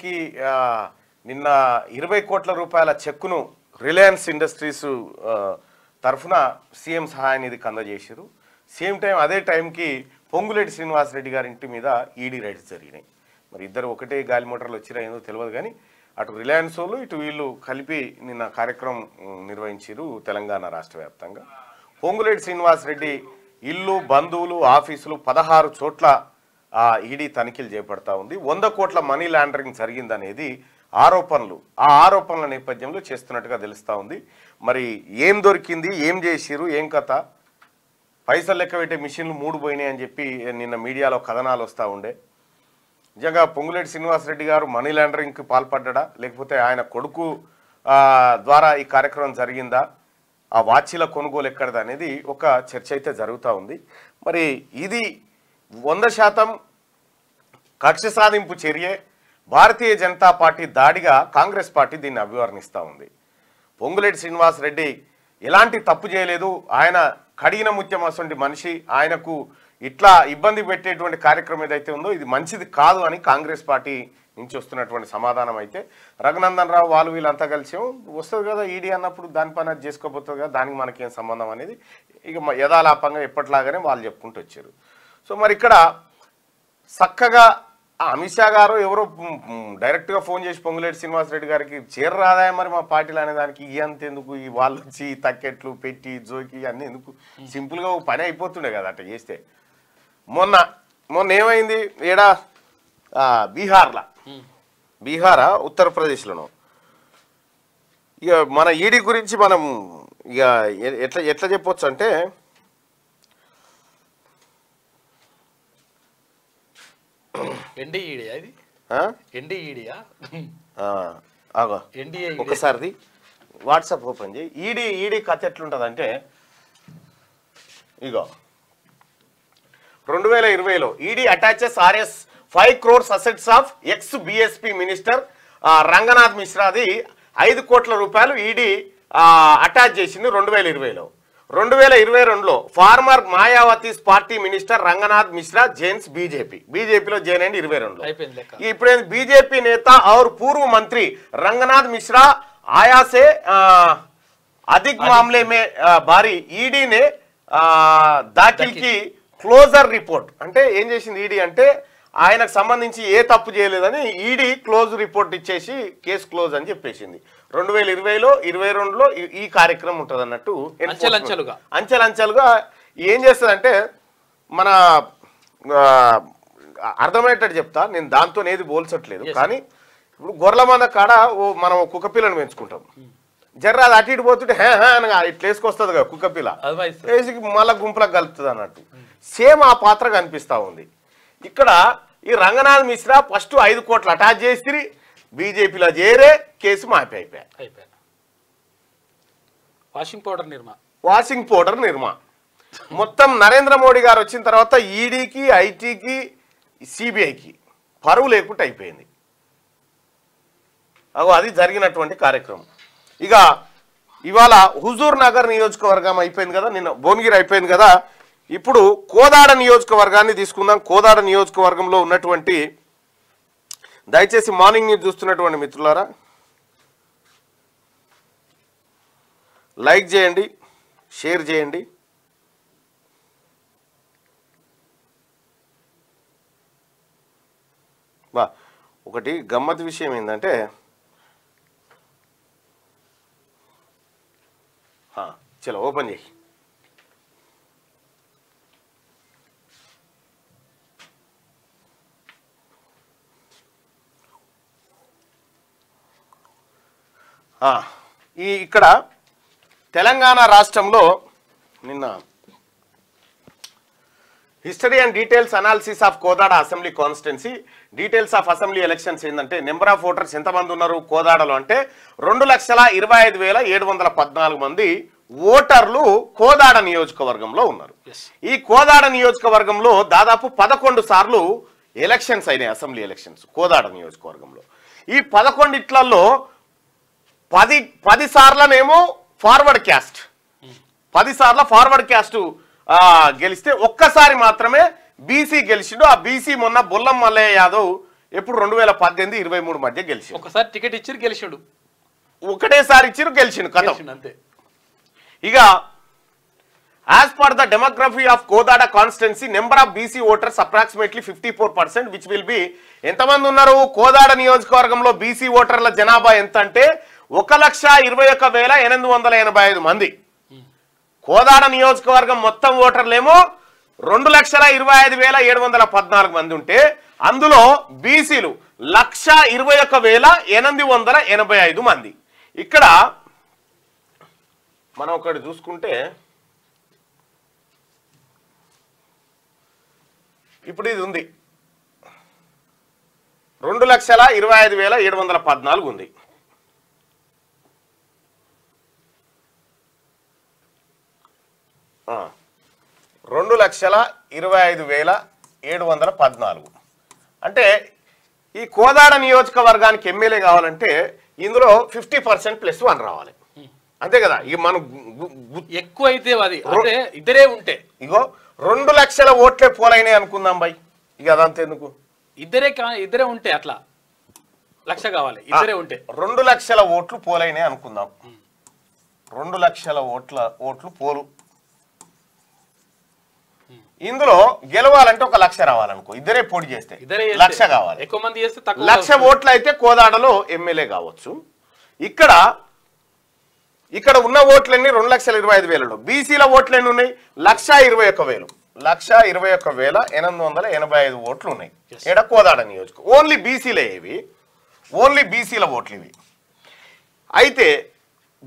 కి నిన్న 20 కోట్ల రూపాయల చెక్కును రిలయన్స్ ఇండస్ట్రీస్ తరఫున సీఎం సహాయ నిధికి అందజేశారు. సేమ్ టైం అదే టైంకి పొంగులేటి శ్రీనివాసరెడ్డి గారి ఇంటి మీద ఈడీ రైడ్స్ జరిగినాయి. మరి ఇద్దరు ఒకటే గాలి మోటార్లు వచ్చినా ఏదో తెలియదు కానీ అటు రిలయన్స్ వాళ్ళు ఇటు వీళ్ళు కలిపి నిన్న కార్యక్రమం నిర్వహించారు తెలంగాణ రాష్ట్ర వ్యాప్తంగా. పొంగులేటి శ్రీనివాసరెడ్డి ఇల్లు, బంధువులు, ఆఫీసులు 16 చోట్ల ఈడీ తనిఖీలు చేపడతా ఉంది. 100 కోట్ల మనీ లాండరింగ్ జరిగిందనేది ఆరోపణలు. ఆ ఆరోపణల నేపథ్యంలో చేస్తున్నట్టుగా తెలుస్తూ ఉంది. మరి ఏం దొరికింది, ఏం చేసిరు, ఏం కథ, పైసలు లెక్క పెట్టే మిషన్లు 3 పోయినాయి అని చెప్పి నిన్న మీడియాలో కథనాలు వస్తూ ఉండే. నిజంగా పొంగులేటి శ్రీనివాసరెడ్డి గారు మనీ లాండరింగ్కి పాల్పడ్డా లేకపోతే ఆయన కొడుకు ద్వారా ఈ కార్యక్రమం జరిగిందా, ఆ వాచీల కొనుగోలు ఎక్కడదా అనేది ఒక చర్చ అయితే జరుగుతూ ఉంది. మరి ఇది 100% కక్ష సాధింపు చర్యే, భారతీయ జనతా పార్టీ దాడిగా కాంగ్రెస్ పార్టీ దీన్ని అభివర్ణిస్తూ ఉంది. పొంగులేటి శ్రీనివాసరెడ్డి ఎలాంటి తప్పు చేయలేదు, ఆయన కడిగిన ముత్యం అసంటి మనిషి, ఆయనకు ఇట్లా ఇబ్బంది పెట్టేటువంటి కార్యక్రమం ఏదైతే ఉందో ఇది మంచిది కాదు అని కాంగ్రెస్ పార్టీ నుంచి వస్తున్నటువంటి సమాధానం అయితే రఘునందన్ రావు వాళ్ళు వీళ్ళంతా కలిసి వస్తుంది కదా ఈడీ అన్నప్పుడు దాని పని అది చేసుకోబోతుంది కదా, దానికి మనకేం సంబంధం అనేది ఇక యథాలాపంగా ఎప్పటిలాగానే వాళ్ళు చెప్పుకుంటూ వచ్చారు. సో మరి ఇక్కడ చక్కగా అమిత్ షా గారు ఎవరో డైరెక్ట్గా ఫోన్ చేసి పొంగులేటి శ్రీనివాసరెడ్డి గారికి చేరరాదాయా మరి మా పార్టీలు అనే దానికి ఇదంత ఎందుకు, ఈ వాళ్ళు వచ్చి తక్కెట్లు పెట్టి జోకి అన్నీ ఎందుకు, సింపుల్గా పని అయిపోతుండే కదా అట్లా చేస్తే. మొన్న ఏమైంది ఏడా బీహారా ఉత్తరప్రదేశ్లోనూ ఇక మన ఈడీ గురించి మనం ఇక ఎట్లా చెప్పొచ్చు అంటే ఒకసారి వాట్సాప్ ఓపెన్ చేయి. ఈడీ కథ ఎట్లుంటుందంటే ఇగో 2020లో ED attaches RS 5 crores assets of ex BSP minister Ranganath మిశ్రాది 5 కోట్ల రూపాయలు ఈడీ అటాచ్ చేసింది 2020లో. 2022లో former Mayawati's party minister Ranganath Mishra joins బీజేపీలో జైన్ అయింది 22లో. ఇప్పుడు బీజేపీ నేత और पूर्व मंत्री रंगनाथ मिश्रा आया से अधिक मामले में भारी ईडी ने दाखिल की క్లోజర్ రిపోర్ట్. అంటే ఏం చేసింది ఈడీ అంటే ఆయనకు సంబంధించి ఏ తప్పు చేయలేదని ఈడీ క్లోజ్ రిపోర్ట్ ఇచ్చేసి కేసు క్లోజ్ అని చెప్పేసింది. 2020లో 22లో ఈ కార్యక్రమం ఉంటుంది అన్నట్టు అంచెలంచెలుగా ఏం చేస్తుందంటే మన అర్థమయ్యేటట్టు చెప్తా, నేను దాంతో ఏది పోల్చట్లేదు. కానీ ఇప్పుడు గొర్రెల మంద కాడ మనం కుక్కపిల్లను పెంచుకుంటాం, జర్ర అది అటు ఇటు పోతుంటే అనగా ఇట్లా వేసుకొస్తుంది కదా కుక్కపిల్ల, వేసి మళ్ళీ గుంపులకు కలుపుతుంది అన్నట్టు సేమ్ ఆ పాత్ర కనిపిస్తూ ఉంది. ఇక్కడ ఈ రంగనాథ్ మిశ్రా ఫస్ట్ 5 కోట్లు అటాచ్ చేసి బీజేపీలో చేరే కేసు మాపి అయిపోయాయి. వాషింగ్ పౌడర్ నిర్మా మొత్తం నరేంద్ర మోడీ గారు వచ్చిన తర్వాత ఈడీకి, ఐటీకి, సిబిఐకి పరువు లేకుండా అయిపోయింది. అది జరిగినటువంటి కార్యక్రమం. ఇక ఇవాళ హుజూర్ నగర్ నియోజకవర్గం అయిపోయింది కదా, నిన్న భువనగిరి అయిపోయింది కదా, ఇప్పుడు కోదాడ నియోజకవర్గాన్ని తీసుకుందాం. కోదాడ నియోజకవర్గంలో ఉన్నటువంటి దయచేసి మార్నింగ్ న్యూస్ చూస్తున్నటువంటి మిత్రులారా లైక్ చేయండి, షేర్ చేయండి. ఒకటి గమ్మత్ విషయం ఏంటంటే చలో ఓపెన్ చేయి. ఇక్కడ తెలంగాణ రాష్ట్రంలో నిన్న history and details analysis of Kodad assembly constituency details of assembly elections ఏంటంటే నెంబర్ ఆఫ్ ఓటర్స్ ఎంతమంది ఉన్నారు కోదాడలో అంటే 2,25,714 మంది ఓటర్లు కోదాడ నియోజకవర్గంలో ఉన్నారు. ఈ కోదాడ నియోజకవర్గంలో దాదాపు 11 సార్లు ఎలక్షన్స్ అయినాయి, అసెంబ్లీ ఎలక్షన్స్ కోదాడ నియోజకవర్గంలో. ఈ 11 10 సార్లనేమో ఫార్వర్డ్ క్యాస్ట్, 10 సార్ల ఫార్వర్డ్ క్యాస్ట్ గెలిస్తే ఒక్కసారి మాత్రమే బీసీ గెలిచిండు. ఆ బీసీ మొన్న బొల్లం మల్లయ్య యాదవ్ ఎప్పుడు 2018 23 మధ్య గెలిచి ఒకసారి టికెట్ ఇచ్చి గెలిచిండు, ఒకటేసారి ఇచ్చిరు గెలిచిండు కథ అంతే. ఇక as per the demography of Kodada constituency, number of BC voters approximately 54%, which will be ఎంతమంది ఉన్నారు కోదాడ నియోజకవర్గంలో బీసీ ఓటర్ల జనాభా ఎంత అంటే 1,21,885 మంది. కోదాడ నియోజకవర్గం మొత్తం ఓటర్లేమో 2,25,714 మంది ఉంటే అందులో బీసీలు 1,21,885 మంది. ఇక్కడ మనం ఒకటి చూసుకుంటే ఇప్పుడు ఇది ఉంది 2,25,714 ఉంది. ఆ 2,25,714 అంటే ఈ కోదాడ నియోజకవర్గానికి ఎమ్మెల్యే కావాలంటే ఇందులో 50% + 1 రావాలి, అంతే కదా. ఇక మనం ఎక్కువ అయితే అది అంటే ఇద్దరే ఉంటే ఇగో 2 లక్షల ఓట్లే పోలైనాయి అనుకుందాం బై, ఇక అదంతా ఎందుకు, ఇద్దరే ఉంటే అట్లా 1,00,000 కావాలి, ఇద్దరే ఉంటే 2 లక్షల ఓట్లు పోలైనాయి అనుకుందాం. 2 లక్షల ఓట్లు పోలు, ఇందులో గెలవాలంటే 1,00,000 రావాలనుకో, ఇద్దరే పోటీ చేస్తే 1,00,000 కావాలి. ఎక్కువ మంది చేస్తే 1,00,000 ఓట్లు అయితే కోదాడలో ఎమ్మెల్యే కావచ్చు. ఇక్కడ ఉన్న ఓట్లన్నీ 2,25,000. బీసీల ఓట్లు ఎన్ని ఉన్నాయి 1,21,000, 1,21,885 ఓట్లు ఉన్నాయి ఇక్కడ కోదాడ నియోజకవర్గం. ఓన్లీ బీసీలే ఇవి, ఓన్లీ బీసీల ఓట్లు ఇవి. అయితే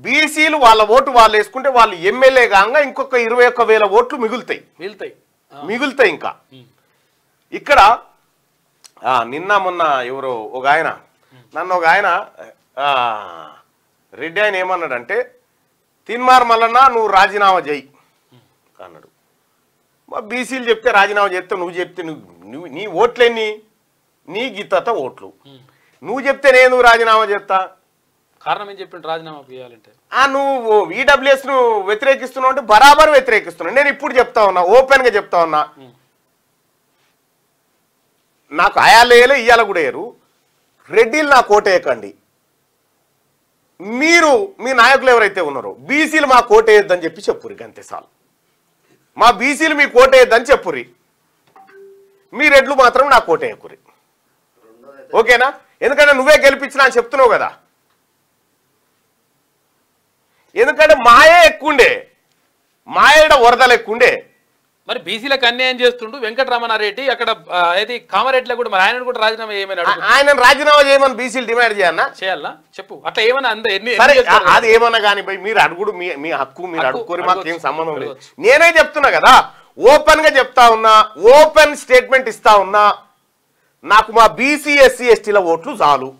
బీసీలు వాళ్ళ ఓటు వాళ్ళు వేసుకుంటే వాళ్ళు ఎమ్మెల్యే కాగా ఇంకొక 21,000 ఓట్లు మిగులుతాయి. ఇంకా ఇక్కడ నిన్న మొన్న ఎవరో ఒక ఆయన రెడ్డి ఆయన ఏమన్నాడంటే తిన్మార్ మల్లన్న నువ్వు రాజీనామా చేయి అన్నాడు. మా బీసీలు చెప్తే రాజీనామా చేస్తే నువ్వు చెప్తే నువ్వు నీ ఓట్లేని నీ గీతత ఓట్లు నువ్వు చెప్తే నేను రాజీనామా చేస్తా. కారణం ఏం చెప్పిండు రాజీనామా చేయాలంటే? నువ్వు ఈడబ్ల్యూఎస్ ను వ్యతిరేకిస్తున్నావు అంటే బరాబర్ వ్యతిరేకిస్తున్నావు. నేను ఇప్పుడు చెప్తా ఉన్నా, ఓపెన్ గా చెప్తా ఉన్నా, నాకు ఆయాలేయలే ఇయ్యాల కూడా వేయరు. రెడ్డిలు నాకు ఓటేయకండి, మీరు మీ నాయకులు ఎవరైతే ఉన్నారో బీసీలు మా కోటేయద్దని చెప్పి చెప్పురి, అంతే చాలు. మా బీసీలు మీ కోటేయద్దని చెప్పురి, మీ రెడ్లు మాత్రం నా కోటేయకురి, ఓకేనా? ఎందుకంటే నువ్వే గెలిపించినా అని చెప్తున్నావు కదా. ఎందుకంటే మాయే ఎక్కువండే, మాయేడ వరదలు ఎక్కువండే. మరి బీసీలకు అన్యాయం చేస్తుండు వెంకటరమణారెడ్డి, అక్కడ అయితే కామారెడ్డిలో కూడా మరి ఆయన కూడా రాజీనామా చేయమని ఆయన రాజీనామా చేయమని బీసీలు డిమాండ్ చేయాలనా చెప్పు. అట్లా ఏమన్నా అది ఏమన్నా కానీ మీరు అడుగుడు, మీ హక్కు, మీరు అడుగుకోరు, మాకు ఏం సంబంధం లేదు. నేనే చెప్తున్నా కదా, ఓపెన్ గా చెప్తా ఉన్నా, ఓపెన్ స్టేట్మెంట్ ఇస్తా ఉన్నా, నాకు మా బీసీ ఎస్సీ ఎస్టీల ఓట్లు చాలు,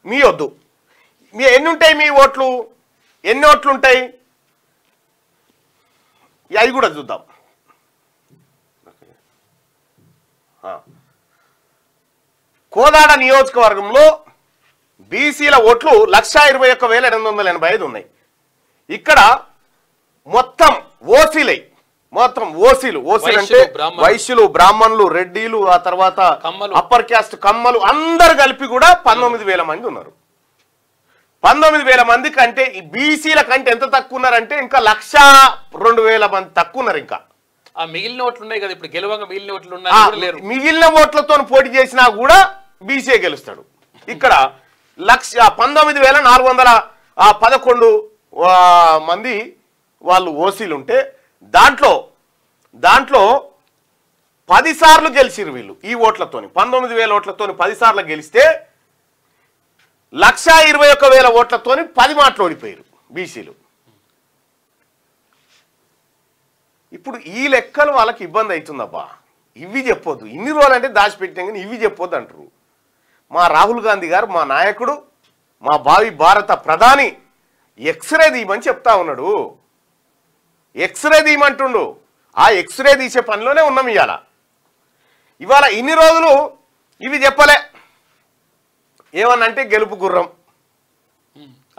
మీ వద్దు. మీ ఎన్ని ఉంటాయి మీ ఓట్లు, ఎన్ని ఓట్లు ఉంటాయి అవి కూడా చూద్దాం. కోదాడ నియోజకవర్గంలో బీసీల ఓట్లు 1,21,885 ఉన్నాయి. ఇక్కడ మొత్తం ఓసీలు అంటే వైశ్యులు, బ్రాహ్మణులు, రెడ్డిలు, ఆ తర్వాత అప్పర్ క్యాస్ట్ కమ్మలు అందరు కలిపి కూడా 19,000 మంది ఉన్నారు. 19,000 మంది కంటే ఈ బీసీల కంటే ఎంత తక్కువ ఉన్నారంటే ఇంకా 1,02,000 మంది తక్కువ ఉన్నారు. ఇంకా మిగిలిన ఓట్లు ఉన్నాయి కదా, ఇప్పుడు గెలవగా మిగిలిన ఓట్లు ఉన్నాయి, మిగిలిన ఓట్లతో పోటీ చేసినా కూడా బీసీ గెలుస్తాడు. ఇక్కడ 19,411 మంది వాళ్ళు ఓసీలు ఉంటే దాంట్లో 10 సార్లు గెలిచిరు వీళ్ళు. ఈ ఓట్లతోని 19,000 ఓట్లతోని 10 సార్లు గెలిస్తే 1,21,000 ఓట్లతోని 10 మాటలు ఓడిపోయారు బీసీలు. ఇప్పుడు ఈ లెక్కలు వాళ్ళకి ఇబ్బంది అవుతుందబ్బా. ఇవి చెప్పొద్దు, ఇన్ని రోజులు అంటే దాచిపెట్టాం కానీ ఇవి చెప్పొద్దు అంటారు. మా రాహుల్ గాంధీ గారు, మా నాయకుడు, మా భావి భారత ప్రధాని ఎక్స్రే తీయమని చెప్తా ఉన్నాడు. ఎక్స్రే తీయమంటుండు. ఆ ఎక్స్రే తీసే పనిలోనే ఉన్నాం ఇవాళ ఇన్ని రోజులు ఇవి చెప్పలే. ఏమన్నంటే గెలుపు గుర్రం,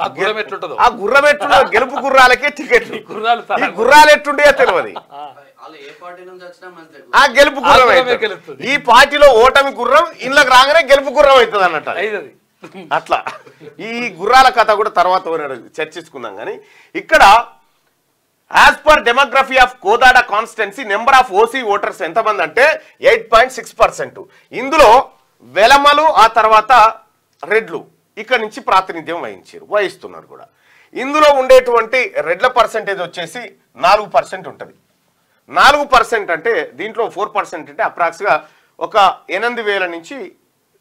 ఆ గుర్రం ఎట్లుంటుందో గెలుపు గుర్రాలకే టికెట్లు, ఈ గుర్రాలు ఎట్లుంటాయో తెలియదు. ఆ గెలుపు గుర్రం అవుతుంది. ఈ పార్టీలో ఓటమి గుర్రం, ఇళ్ళకి రాగానే గెలుపు గుర్రం అవుతుంది అన్నట్టు. అట్లా ఈ గుర్రాల కథ కూడా తర్వాత చర్చించుకుందాం. కానీ ఇక్కడ as per demography of Kodad constituency number of OC voters ఎంతమంది అంటే 8.6%. ఇందులో వెలమలు ఆ తర్వాత రెడ్లు ఇక్కడ నుంచి ప్రాతినిధ్యం వహిస్తున్నారు కూడా. ఇందులో ఉండేటువంటి రెడ్ల పర్సెంటేజ్ వచ్చేసి 4% ఉంటుంది. 4% అంటే దీంట్లో 4% అంటే అప్రాక్స్గా ఒక 8,000 నుంచి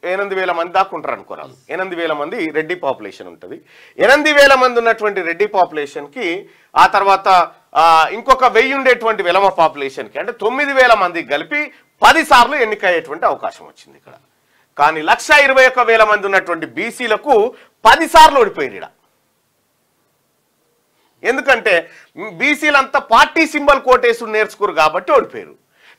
8,000 మంది దాకా ఉంటారు అనుకోరాదు. 8,000 మంది రెడ్డి పాపులేషన్ ఉంటుంది. 8,000 మంది ఉన్నటువంటి రెడ్డి పాపులేషన్కి ఆ తర్వాత ఇంకొక 1000 ఉండేటువంటి వెలమ పాపులేషన్కి అంటే 9,000 మందికి కలిపి 10 సార్లు ఎన్నికయ్యేటువంటి అవకాశం వచ్చింది ఇక్కడ. కానీ 1,21,000 మంది ఉన్నటువంటి బీసీలకు 10 సార్లు ఓడిపోయారు. ఎందుకంటే బీసీలంతా పార్టీ సింబల్ కోటేసుకుని నేర్చుకోరు కాబట్టి ఓడిపోయారు.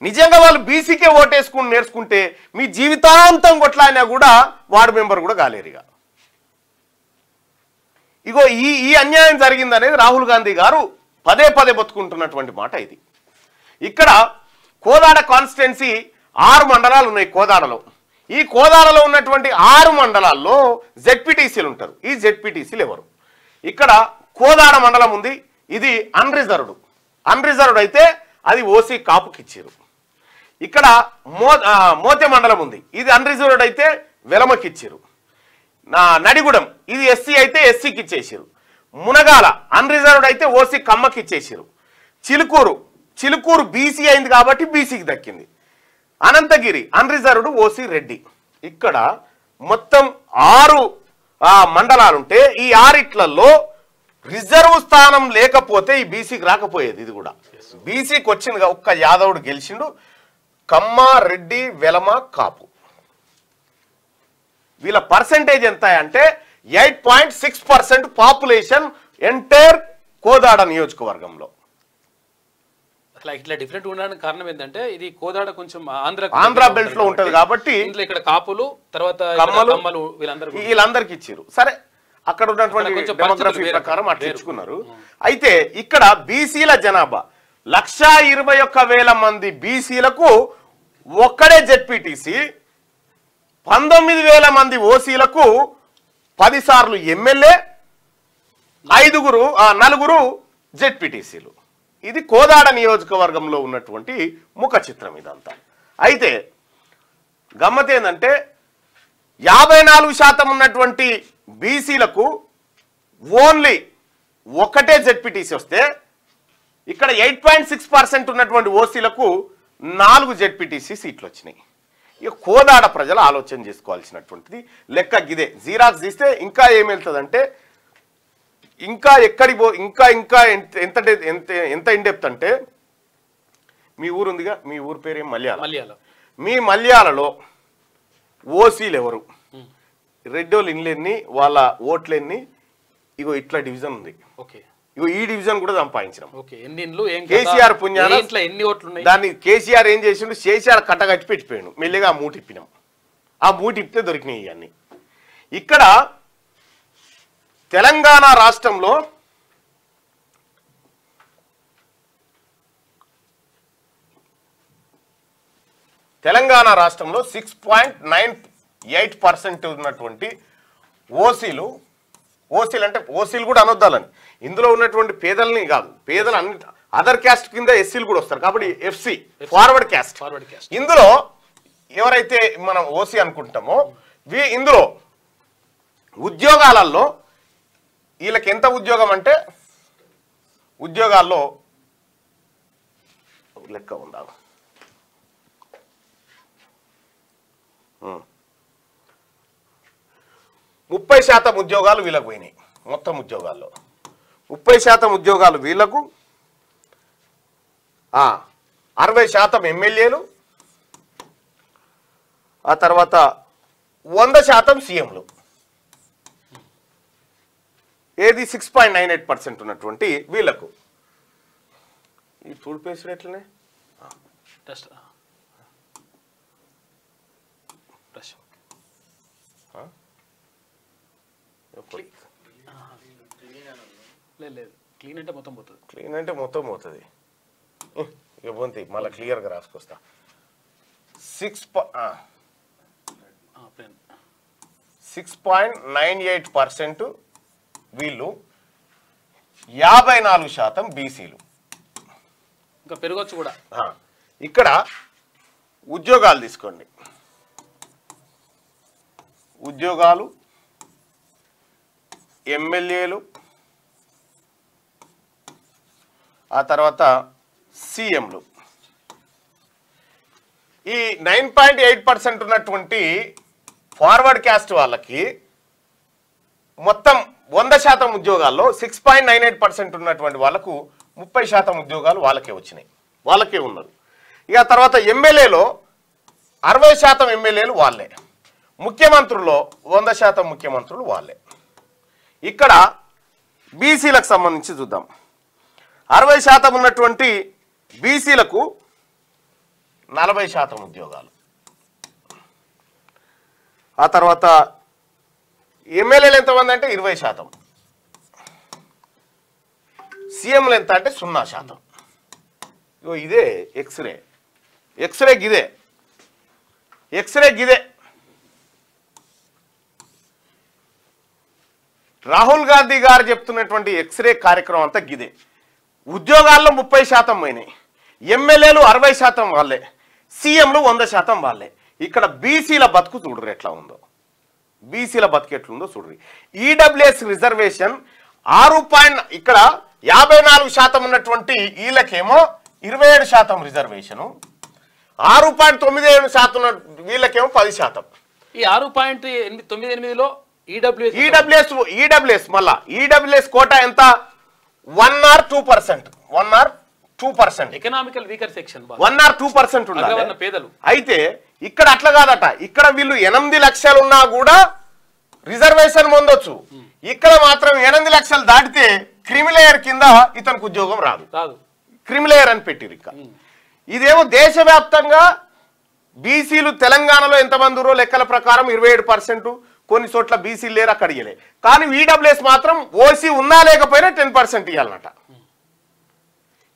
నిజంగా వాళ్ళు బీసీకే ఓటేసుకుని నేర్చుకుంటే మీ జీవితాంతం కొట్లాడినా కూడా వార్డు మెంబర్ కూడా కాలేరుగా. ఇగో ఈ అన్యాయం జరిగిందనేది రాహుల్ గాంధీ గారు పదే పదే బతుకుంటున్నటువంటి మాట ఇది. ఇక్కడ కోదాడ కాన్స్టిట్యున్సీ 6 మండలాలు ఉన్నాయి కోదాడలో. ఈ కోదాడలో ఉన్నటువంటి 6 మండలాల్లో జెడ్పీటీసీలు ఉంటారు. ఈ జెడ్పీటీసీలు ఎవరు? ఇక్కడ కోదాడ మండలం ఉంది, ఇది అన్రిజర్వ్డ్ అయితే అది ఓసీ కాపుకి ఇచ్చారు. ఇక్కడ మోతే మండలం ఉంది, ఇది అన్రిజర్వ్డ్ అయితే వెలమకి ఇచ్చారు. నడిగూడెం ఇది ఎస్సీ అయితే ఎస్సీకి ఇచ్చేసారు. మునగాల అన్రిజర్వ్డ్ అయితే ఓసీ కమ్మకి ఇచ్చేసారు. చిలుకూరు బీసీ అయింది కాబట్టి బీసీకి దక్కింది. Anantagiri unreserved OC Reddy. ఇక్కడ మొత్తం 6 మండలాలుంటే ఈ 6 రిజర్వ్ స్థానం లేకపోతే ఈ బీసీకి రాకపోయేది. ఇది కూడా బీసీకి వచ్చిందిగా, ఒక్క యాదవుడు గెలిచిండు. కమ్మ, రెడ్డి, వెలమ, కాపు వీళ్ళ పర్సెంటేజ్ ఎంత అంటే 8.6% పాపులేషన్ ఎంటైర్ కోదాడ నియోజకవర్గంలో. అసలు ఇట్లా డిఫరెంట్ ఉండడానికి కారణం ఏంటంటే ఇది కోదాడ కొంచెం ఆంధ్ర బెల్ట్ లో ఉంటది కాబట్టి ఇక్కడ కాపులు తర్వాత కమ్మలు వీళ్ళందరికి ఇచ్చారు. సరే, అక్కడ ఉన్నటువంటి డెమోగ్రఫీ ప్రకారం అట్లా ఇచ్చుకున్నారు. అయితే ఇక్కడ బీసీల జనాభా 1,21,000 మంది బీసీలకు ఒక్కడే జెడ్పీటీసీ, 19,000 మంది ఓసీలకు 10 సార్లు ఎమ్మెల్యే, 4 జెడ్పీటీసీలు. ఇది కోదాడ నియోజకవర్గంలో ఉన్నటువంటి ముఖ చిత్రం ఇదంతా. అయితే గమ్మత్ ఏంటంటే 54% ఉన్నటువంటి బీసీలకు ఓన్లీ ఒకటే జెడ్పీటీసీ వస్తే ఇక్కడ 8.6% ఉన్నటువంటి ఓసీలకు 4 జెడ్పీటీసీ సీట్లు వచ్చినాయి. ఇక కోదాడ ప్రజలు ఆలోచన చేసుకోవాల్సినటువంటిది లెక్క గిదే. జీరాక్స్ తీస్తే ఇంకా ఏం వెళ్తుందంటే ఇంకా ఇంకా ఎంత ఇండెప్త్ అంటే మీ ఊరు ఉందిగా, మీ ఊరు పేరు మల్యాల. మీ మల్యాలలో ఓసీలు ఎవరు, రెడ్డోళ్ళు ఇన్లెన్ని, వాళ్ళ ఓట్లెన్ని, ఇగో ఇట్లా డివిజన్ ఉంది. ఇగో ఈ డివిజన్ కూడా సంపాదించినాం. కేసీఆర్ పుణ్యాన దాన్ని కేసీఆర్ ఏం చేసిండు, కేసీఆర్ కట్టగట్టి పెట్టిపోయాడు. మెల్లిగా ఆ మూటి ఇప్పినాం. ఆ మూటి ఇప్పితే దొరికినాయి ఇవన్నీ. ఇక్కడ తెలంగాణ రాష్ట్రంలో తెలంగాణ రాష్ట్రంలో 6.98% ఉన్నటువంటి ఓసీలు అంటే ఓసీలు కూడా అనొద్దాలని, ఇందులో ఉన్నటువంటి పేదల్ని కాదు, పేదలు అన్ని అదర్ క్యాస్ట్ కింద ఎస్సీలు కూడా వస్తారు కాబట్టి ఎఫ్సి ఫార్వర్డ్ క్యాస్ట్. ఇందులో ఎవరైతే మనం ఓసీ అనుకుంటామో ఇందులో ఉద్యోగాలలో వీళ్ళకి ఎంత ఉద్యోగం అంటే ఉద్యోగాల్లో లెక్క ఉందా, 30% ఉద్యోగాలు వీళ్ళకు పోయినాయి. మొత్తం ఉద్యోగాల్లో 30% ఉద్యోగాలు వీళ్లకు, 60% ఎమ్మెల్యేలు, ఆ తర్వాత 100% సీఎంలు. ఏది 6.98% ఉన్నటువంటి వీళ్లకు. ఈ చూడిపేసి ఎట్లనే క్లీన్ అంటే మొత్తం పోతుంది. క్లీన్ అంటే మొత్తం పోతుంది. ఇవ్వంతి మళ్ళీ క్లియర్గా రాసుకొస్తా 6.98% వీళ్ళు 54% బీసీలు. ఇంకా పెరగొచ్చు కూడా. ఇక్కడ ఉద్యోగాలు తీసుకోండి. ఉద్యోగాలు, ఎమ్మెల్యేలు, ఆ తర్వాత సీఎంలు. ఈ 9.8% ఉన్నటువంటి ఫార్వర్డ్ క్యాస్ట్ వాళ్ళకి మొత్తం 100% ఉద్యోగాల్లో 6.98% ఉన్నటువంటి వాళ్ళకు 30% ఉద్యోగాలు వాళ్ళకే వచ్చినాయి, వాళ్ళకే ఉన్నారు. ఇక తర్వాత ఎమ్మెల్యేలో 60% ఎమ్మెల్యేలు వాళ్ళే, ముఖ్యమంత్రుల్లో 100% ముఖ్యమంత్రులు వాళ్ళే. ఇక్కడ బీసీలకు సంబంధించి చూద్దాం. 60% ఉన్నటువంటి బీసీలకు 40% ఉద్యోగాలు. ఆ తర్వాత ఎమ్మెల్యేలు ఎంతమంది అంటే 20%, సీఎంలు ఎంత అంటే 0%. ఇగో ఇదే ఎక్స్రే గిదే, ఎక్స్రే గిదే. రాహుల్ గాంధీ గారు చెప్తున్నటువంటి ఎక్స్రే కార్యక్రమం అంతా గిదే. ఉద్యోగాల్లో 30% పోయినాయి, ఎమ్మెల్యేలు 60% వాళ్ళే, సీఎంలు 100% వాళ్ళే. ఇక్కడ బీసీల బతుకు చూడరు ఎట్లా ఉందో, బీసీల బతుకు ఎట్లుందో చూడరు. EWS reservation 6. ఇక్కడ 54% ఉన్నటువంటి వీళ్ళకేమో 27% రిజర్వేషను, 6.97% ఉన్న వీళ్ళకేమో 10%. ఈ 6.98లో ఈడబ్ల్యూఎస్ మళ్ళా ఈడబ్ల్యూఎస్ కోటా ఎంత? 1 or 2%. Economical weaker section 1 or 2% ఉండాలి పేదలు. అయితే ఇక్కడ అట్లా కాదట. ఇక్కడ వీళ్ళు 8 లక్షలు ఉన్నా కూడా రిజర్వేషన్ పొందొచ్చు. ఇక్కడ మాత్రం 8 లక్షలు దాటితే క్రిమిలేయర్ కింద ఇతనికి ఉద్యోగం రాదు, క్రిమిలేయర్ అని పెట్టిరు. ఇదేమో దేశవ్యాప్తంగా బీసీలు తెలంగాణలో ఎంతమంది ఉన్నారో లెక్కల ప్రకారం 27%, కొన్ని చోట్ల బీసీలు లేరు, అక్కడ ఇయ్యలే. కానీ ఈడబ్ల్యూఎస్ మాత్రం ఓసీ ఉన్నా లేకపోయినా 10% ఇవ్వాలన్నట.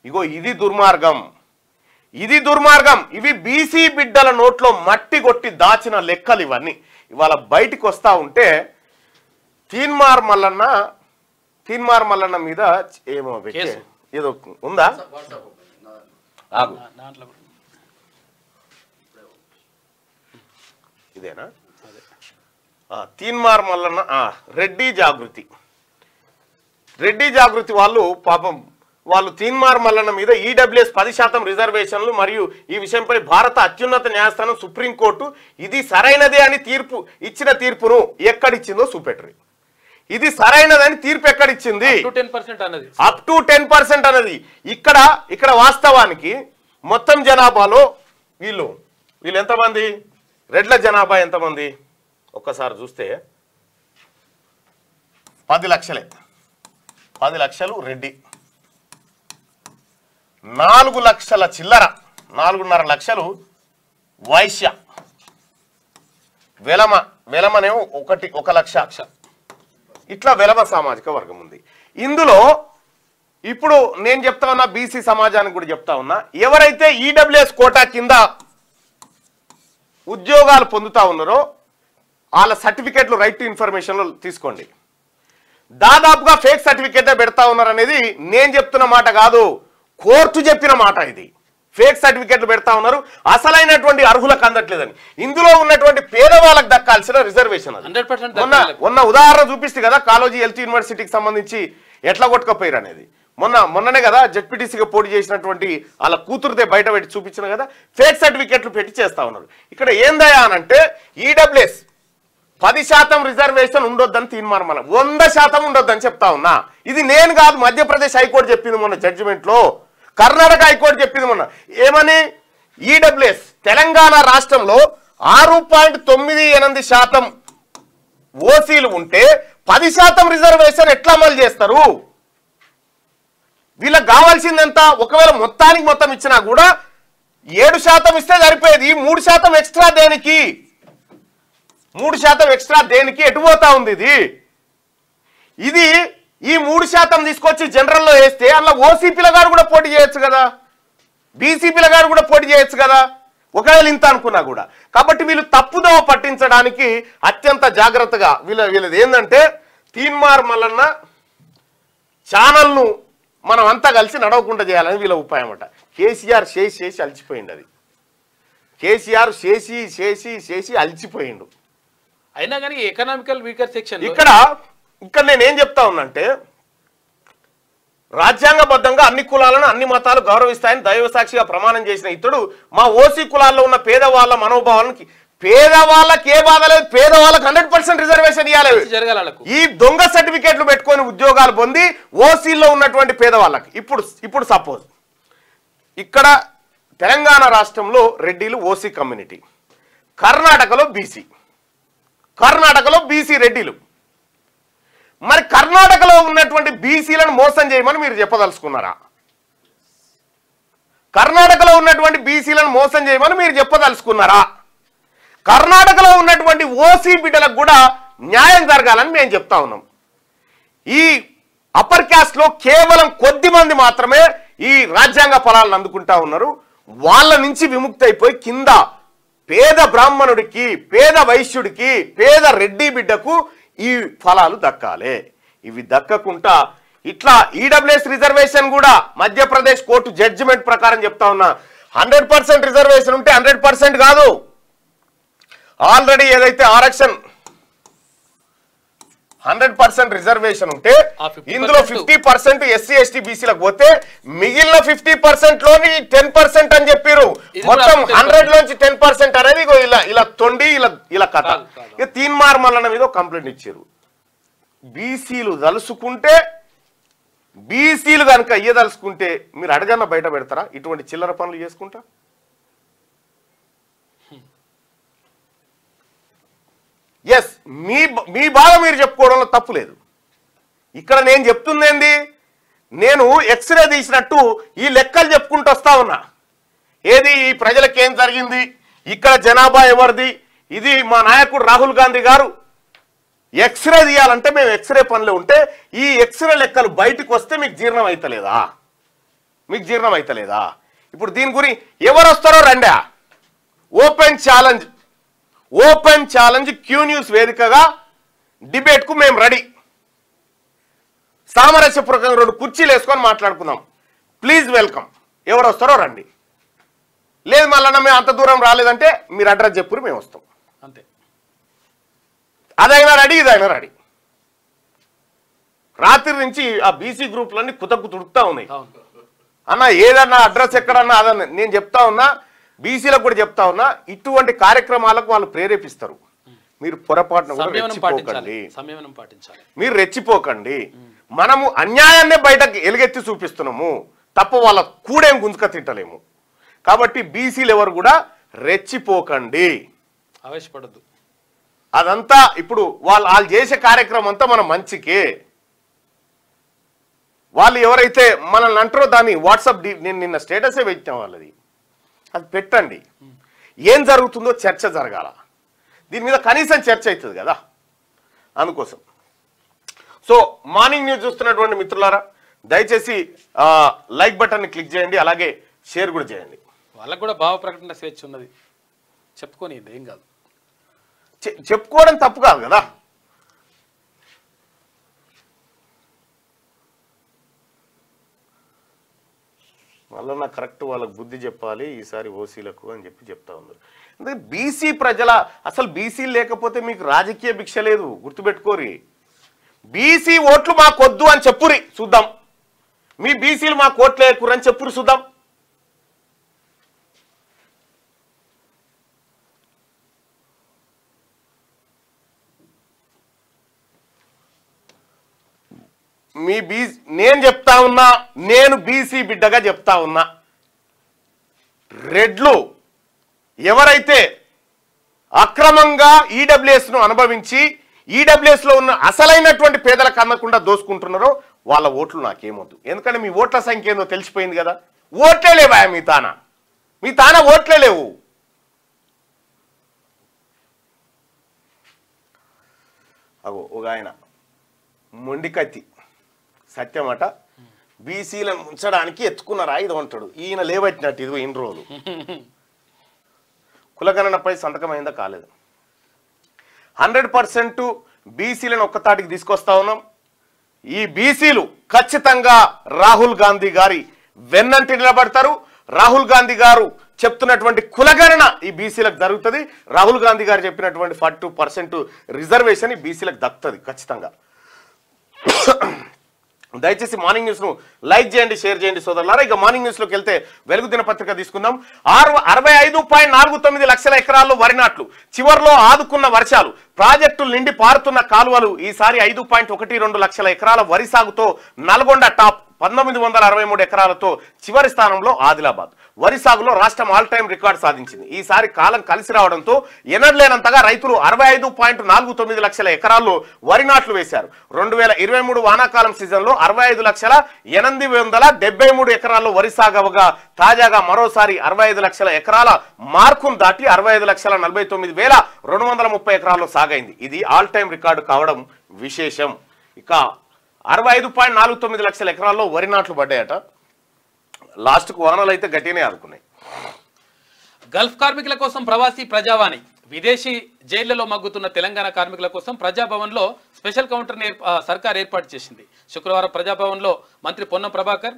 ఇగో ఇది దుర్మార్గం, ఇది దుర్మార్గం. ఇవి బీసీ బిడ్డల నోట్లో మట్టి కొట్టి దాచిన లెక్కలు ఇవన్నీ ఇవాళ బయటికి వస్తా ఉంటే తీన్మార్ మల్లన్న మీద ఏమో ఏదో ఉందా? ఇదేనా? తీన్మార్ మల్లన్న రెడ్డి జాగృతి వాళ్ళు పాపం వాళ్ళు తీన్మార్ మల్లన్న మీద ఈడబ్ల్యూఎస్ 10% రిజర్వేషన్లు మరియు ఈ విషయంపై భారత అత్యున్నత న్యాయస్థానం సుప్రీంకోర్టు ఇది సరైనదే అని ఇచ్చిన తీర్పును ఎక్కడిచ్చిందో చూపెట్టరు. ఇది సరైనదని తీర్పు ఎక్కడిచ్చింది? అప్ టు 10% అన్నది. ఇక్కడ వాస్తవానికి మొత్తం జనాభాలో వీళ్ళు ఎంతమంది? రెడ్ల జనాభా ఎంతమంది ఒక్కసారి చూస్తే 10 లక్షలే. 10 లక్షలు రెడ్డి, 4 లక్షల చిల్లర, 4.5 లక్షలు వైశ్య, వెలమనేమో 1 లక్ష. ఇట్లా వెలమ సామాజిక వర్గం ఉంది. ఇందులో ఇప్పుడు నేను చెప్తా ఉన్నా, బీసీ సమాజానికి కూడా చెప్తా ఉన్నా, ఎవరైతే ఈడబ్ల్యూఎస్ కోటా కింద ఉద్యోగాలు పొందుతా ఉన్నారో వాళ్ళ సర్టిఫికేట్లు రైట్ టు ఇన్ఫర్మేషన్లో తీసుకోండి. దాదాపుగా ఫేక్ సర్టిఫికేటే పెడతా ఉన్నారు అనేది నేను చెప్తున్న మాట కాదు, కోర్టు చెప్పిన మాట. ఇది ఫేక్ సర్టిఫికేట్లు పెడతా ఉన్నారు, అసలైనటువంటి అర్హులకు అందట్లేదని. ఇందులో ఉన్నటువంటి పేదవాళ్ళకు దక్కాల్సిన రిజర్వేషన్ అది. మొన్న ఉదాహరణ చూపిస్తే కదా కాళోజీ హెల్త్ యూనివర్సిటీకి సంబంధించి ఎట్లా కొట్టుకపోయారు అనేది. మొన్ననే కదా జెడ్పీటీసీగా పోటీ చేసినటువంటి వాళ్ళ కూతురుతే బయట పెట్టి చూపించిన కదా, ఫేక్ సర్టిఫికేట్లు పెట్టి చేస్తా ఉన్నారు. ఇక్కడ ఏందయా అనంటే ఈడబ్ల్యూఎస్ 10% రిజర్వేషన్ ఉండొద్దని తీర్మానం, 100% ఉండొద్దని చెప్తా ఉన్నా. ఇది నేను కాదు, మధ్యప్రదేశ్ హైకోర్టు చెప్పింది మొన్న జడ్జిమెంట్లో, కర్ణాటక హైకోర్టు చెప్పింది మొన్న. ఏమని? ఈడబ్ల్యూఎస్ తెలంగాణ రాష్ట్రంలో 6.98% ఓసీలు ఉంటే 10% రిజర్వేషన్ ఎట్లా అమలు చేస్తారు? వీళ్ళకి కావాల్సిందంతా ఒకవేళ మొత్తం ఇచ్చినా కూడా 7% ఇస్తే సరిపోయేది. 3% ఎక్స్ట్రా దేనికి? 3% ఎక్స్ట్రా దేనికి? ఎటు పోతా ఉంది ఇది? ఈ 3% తీసుకొచ్చి జనరల్లో వేస్తే అలా ఓసీ పిల్లగాడు కూడా పోటీ చేయొచ్చు కదా. బీసీ పిల్లగాడు కూడా పోటీ చేయొచ్చు కదా, ఒకవేళ ఇంత అనుకున్నా కూడా. కాబట్టి వీళ్ళు తప్పుదోవ పట్టించడానికి అత్యంత జాగ్రత్తగా వీళ్ళది ఏంటంటే తీన్మార్ మల్లన్న ఛానల్ను మనం అంతా కలిసి నడవకుండా చేయాలని వీళ్ళ ఉపాయం అట. కేసీఆర్ చేసి అలిచిపోయిండు. అది కేసీఆర్ చేసి అలిచిపోయిండు. అయినా కానీ ఎకనామికల్ వీకర్ సెక్షన్ ఇక్కడ నేనేం చెప్తా ఉన్నంటే రాజ్యాంగబద్ధంగా అన్ని కులాలను అన్ని మతాలు గౌరవిస్తాయని దైవసాక్షిగా ప్రమాణం చేసిన ఇతడు మా ఓసీ కులాల్లో ఉన్న పేదవాళ్ళ మనోభావాలకి, పేదవాళ్ళకి ఏ బాధ లేదు, పేదవాళ్ళకి 100% రిజర్వేషన్ ఇవ్వాలి. ఈ దొంగ సర్టిఫికేట్లు పెట్టుకొని ఉద్యోగాలు పొంది ఓసీలో ఉన్నటువంటి పేదవాళ్ళకి ఇప్పుడు సపోజ్ ఇక్కడ తెలంగాణ రాష్ట్రంలో రెడ్డిలు ఓసీ కమ్యూనిటీ, కర్ణాటకలో బీసీ రెడ్డిలు. మరి కర్ణాటకలో ఉన్నటువంటి బీసీలను మోసం చేయమని మీరు చెప్పదలుచుకున్నారా? కర్ణాటకలో ఉన్నటువంటి బీసీలను మోసం చేయమని మీరు చెప్పదలుచుకున్నారా? కర్ణాటకలో ఉన్నటువంటి ఓసీ బిడ్డలకు కూడా న్యాయం జరగాలని మేము చెప్తా ఉన్నాం. ఈ అప్పర్ క్యాస్ట్ లో కేవలం కొద్ది మంది మాత్రమే ఈ రాజ్యాంగ ఫలాలను అందుకుంటా ఉన్నారు. వాళ్ళ నుంచి విముక్తి అయిపోయి కింద పేద బ్రాహ్మణుడికి, పేద వైశ్యుడికి, పేద రెడ్డి బిడ్డకు ఈ ఫలాలు దక్కాలి. ఇవి దక్కకుండా ఇట్లా ఈడబ్ల్యూఎస్ రిజర్వేషన్ కూడా మధ్యప్రదేశ్ కోర్టు జడ్జిమెంట్ ప్రకారం చెప్తా ఉన్నా 100% రిజర్వేషన్ ఉంటే 100% కాదు. ఆల్రెడీ ఏదైతే ఆరక్షణ 100% రిజర్వేషన్ ఉంటే ఇందులో 50% ఎస్సీ ఎస్టీ బీసీలకు పోతే మిగిలిన 50% లోని 10% అని చెప్పారు. మొత్తం 100 లోంచి 10% అనేది ఇలా తొండి ఇలా కథ. ఇక తీన్మార్ మల్లన్న మీద కంప్లైంట్ ఇచ్చారు. బీసీలు తలుసుకుంటే, బీసీలు కనుక ఇయ్యదలుచుకుంటే మీరు అడగన్న బయట పెడతారా ఇటువంటి చిల్లర పనులు చేసుకుంటా? ఎస్, మీ బాధ మీరు చెప్పుకోవడంలో తప్పు లేదు. ఇక్కడ నేను చెప్తుంది ఏంది, నేను ఎక్స్రే తీసినట్టు ఈ లెక్కలు చెప్పుకుంటూ వస్తా ఉన్నా. ఏది ఈ ప్రజలకు ఏం జరిగింది, ఇక్కడ జనాభా ఎవరిది, ఇది మా నాయకుడు రాహుల్ గాంధీ గారు ఎక్స్రే తీయాలంటే మేము ఎక్స్రే పనులు ఉంటే ఈ ఎక్స్రే లెక్కలు బయటకు వస్తే మీకు జీర్ణం అవుతలేదా? ఇప్పుడు దీని గురించి ఎవరు వస్తారో రండా, ఓపెన్ ఛాలెంజ్ క్యూ న్యూస్ వేదికగా డిబేట్కు మేము రెడీ. సామరస్యపూర్వకంగా 2 కుర్చీలు వేసుకొని మాట్లాడుకుందాం. Please welcome. ఎవరు వస్తారో రండి. లేదు మళ్ళీ మేము అంత దూరం రాలేదంటే మీరు అడ్రస్ చెప్పురు, మేము వస్తాం. అంతే. అదైనా రెడీ, ఇదైనా రెడీ. రాత్రి నుంచి ఆ బీసీ గ్రూపులన్నీ తుడుపుతా ఉన్నాయి. అన్న ఏదన్నా అడ్రస్ ఎక్కడన్నా అదన్నా నేను చెప్తా ఉన్నా, బీసీలకు కూడా చెప్తా ఉన్నా, ఇటువంటి కార్యక్రమాలకు వాళ్ళు ప్రేరేపిస్తారు. మీరు పొరపాటున మీరు రెచ్చిపోకండి. మనము అన్యాయాన్నే బయటకు ఎలుగెత్తి చూపిస్తున్నాము తప్ప వాళ్ళ కూడేం గుంజుక తింటలేము. కాబట్టి బీసీలు ఎవరు కూడా రెచ్చిపోకండి, ఆవేశపడద్దు. అదంతా ఇప్పుడు వాళ్ళు చేసే కార్యక్రమం అంతా మన మంచికే. వాళ్ళు ఎవరైతే మనల్ని అంటారో దాన్ని వాట్సాప్ నేను నిన్న స్టేటసే పెట్టాం వాళ్ళది, అది పెట్టండి. ఏం జరుగుతుందో చర్చ జరగాల, దీని మీద కనీసం చర్చ అవుతుంది కదా, అందుకోసం. సో మార్నింగ్ న్యూస్ చూస్తున్నటువంటి మిత్రులారా దయచేసి లైక్ బటన్ని క్లిక్ చేయండి, అలాగే షేర్ కూడా చేయండి. వాళ్ళకు కూడా భావ ప్రకటన స్వేచ్ఛ ఉన్నది, చెప్పుకొని ఏం కాదు, చెప్పుకోవడం తప్పు కాదు కదా. మళ్ళీ నాకు కరెక్ట్ వాళ్ళకు బుద్ధి చెప్పాలి ఈసారి ఓసీలకు అని చెప్తా ఉన్నారు. ఎందుకంటే బీసీ ప్రజల అసలు బీసీలు లేకపోతే మీకు రాజకీయ భిక్ష లేదు, గుర్తుపెట్టుకోరి. బీసీ ఓట్లు మాకొద్దు అని చెప్పురి చూద్దాం, మీ బీసీలు మాకు ఓట్లు వేయకూరు అని చెప్పురు చూద్దాం. నేను చెప్తా ఉన్నా, నేను బీసీ బిడ్డగా చెప్తా ఉన్నా, రెడ్లు ఎవరైతే అక్రమంగా ఈడబ్ల్యూఎస్ను అనుభవించి ఈడబ్ల్యూఎస్లో ఉన్న అసలైనటువంటి పేదలకు అందకుండా దోసుకుంటున్నారో వాళ్ళ ఓట్లు నాకేమొద్దు. ఎందుకంటే మీ ఓట్ల సంఖ్య ఏందో తెలిసిపోయింది కదా. ఓట్లే లేవా మీ తాన ఓట్లే లేవు. అగో ఒక ఆయన మొండికత్తి సత్యమట, బీసీలను ఉంచడానికి ఎత్తుకున్నారా ఇది అంటాడు. ఈయన లేవట్టినట్టు ఇది ఇన్ని రోజులు కులగణనపై సంతకమైందా కాలేదు. 100% బీసీలను ఒక్కతాటికి తీసుకొస్తా ఉన్నాం. ఈ బీసీలు ఖచ్చితంగా రాహుల్ గాంధీ గారి వెన్నంటి నిలబడతారు. రాహుల్ గాంధీ గారు చెప్తున్నటువంటి కులగణన ఈ బీసీలకు జరుగుతుంది. రాహుల్ గాంధీ గారు చెప్పినటువంటి 42% రిజర్వేషన్ ఈ బీసీలకు దక్కుతుంది ఖచ్చితంగా. దయచేసి మార్నింగ్ న్యూస్ ను లైక్ చేయండి, షేర్ చేయండి సోదరులారా. ఇక మార్నింగ్ న్యూస్ లోకి వెళ్తే వెలుగు దినపత్రిక తీసుకుందాం. 65.43 లక్షల ఎకరాల్లో వరి నాట్లు, చివర్లో ఆదుకున్న వర్షాలు, ప్రాజెక్టులు నిండి పారుతున్న కాలువలు. ఈసారి 5.12 లక్షల ఎకరాల వరి సాగుతో నల్గొండ టాప్, 1963 ఎకరాలతో చివరి స్థానంలో ఆదిలాబాద్. వరి సాగులో రాష్ట్రం ఆల్ టైం రికార్డు సాధించింది. ఈసారి కాలం కలిసి రావడంతో ఎనర్లేనంతగా రైతులు 65.49 లక్షల ఎకరాల్లో వరి నాట్లు వేశారు. 2023 వానాకాలం సీజన్లో 65,873 ఎకరాల్లో వరి సాగవగా తాజాగా మరోసారి 65 లక్షల ఎకరాల మార్కును దాటి 65,49,230 ఎకరాల్లో సాగైంది. ఇది ఆల్ టైం రికార్డు కావడం విశేషం. ఇక 65.49 లక్షల ఎకరాల్లో వరి నాట్లు పడ్డాయట. లాస్ట్కు వానలు అయితే గట్టినే ఆదుకున్నాయి. గల్ఫ్ కార్మికుల కోసం ప్రవాసీ ప్రజావాణి. విదేశీ జైళ్లలో మగ్గుతున్న తెలంగాణ కార్మికుల కోసం ప్రజాభవన్లో స్పెషల్ కౌంటర్ సర్కార్ ఏర్పాటు చేసింది. శుక్రవారం ప్రజాభవన్లో మంత్రి పొన్నం ప్రభాకర్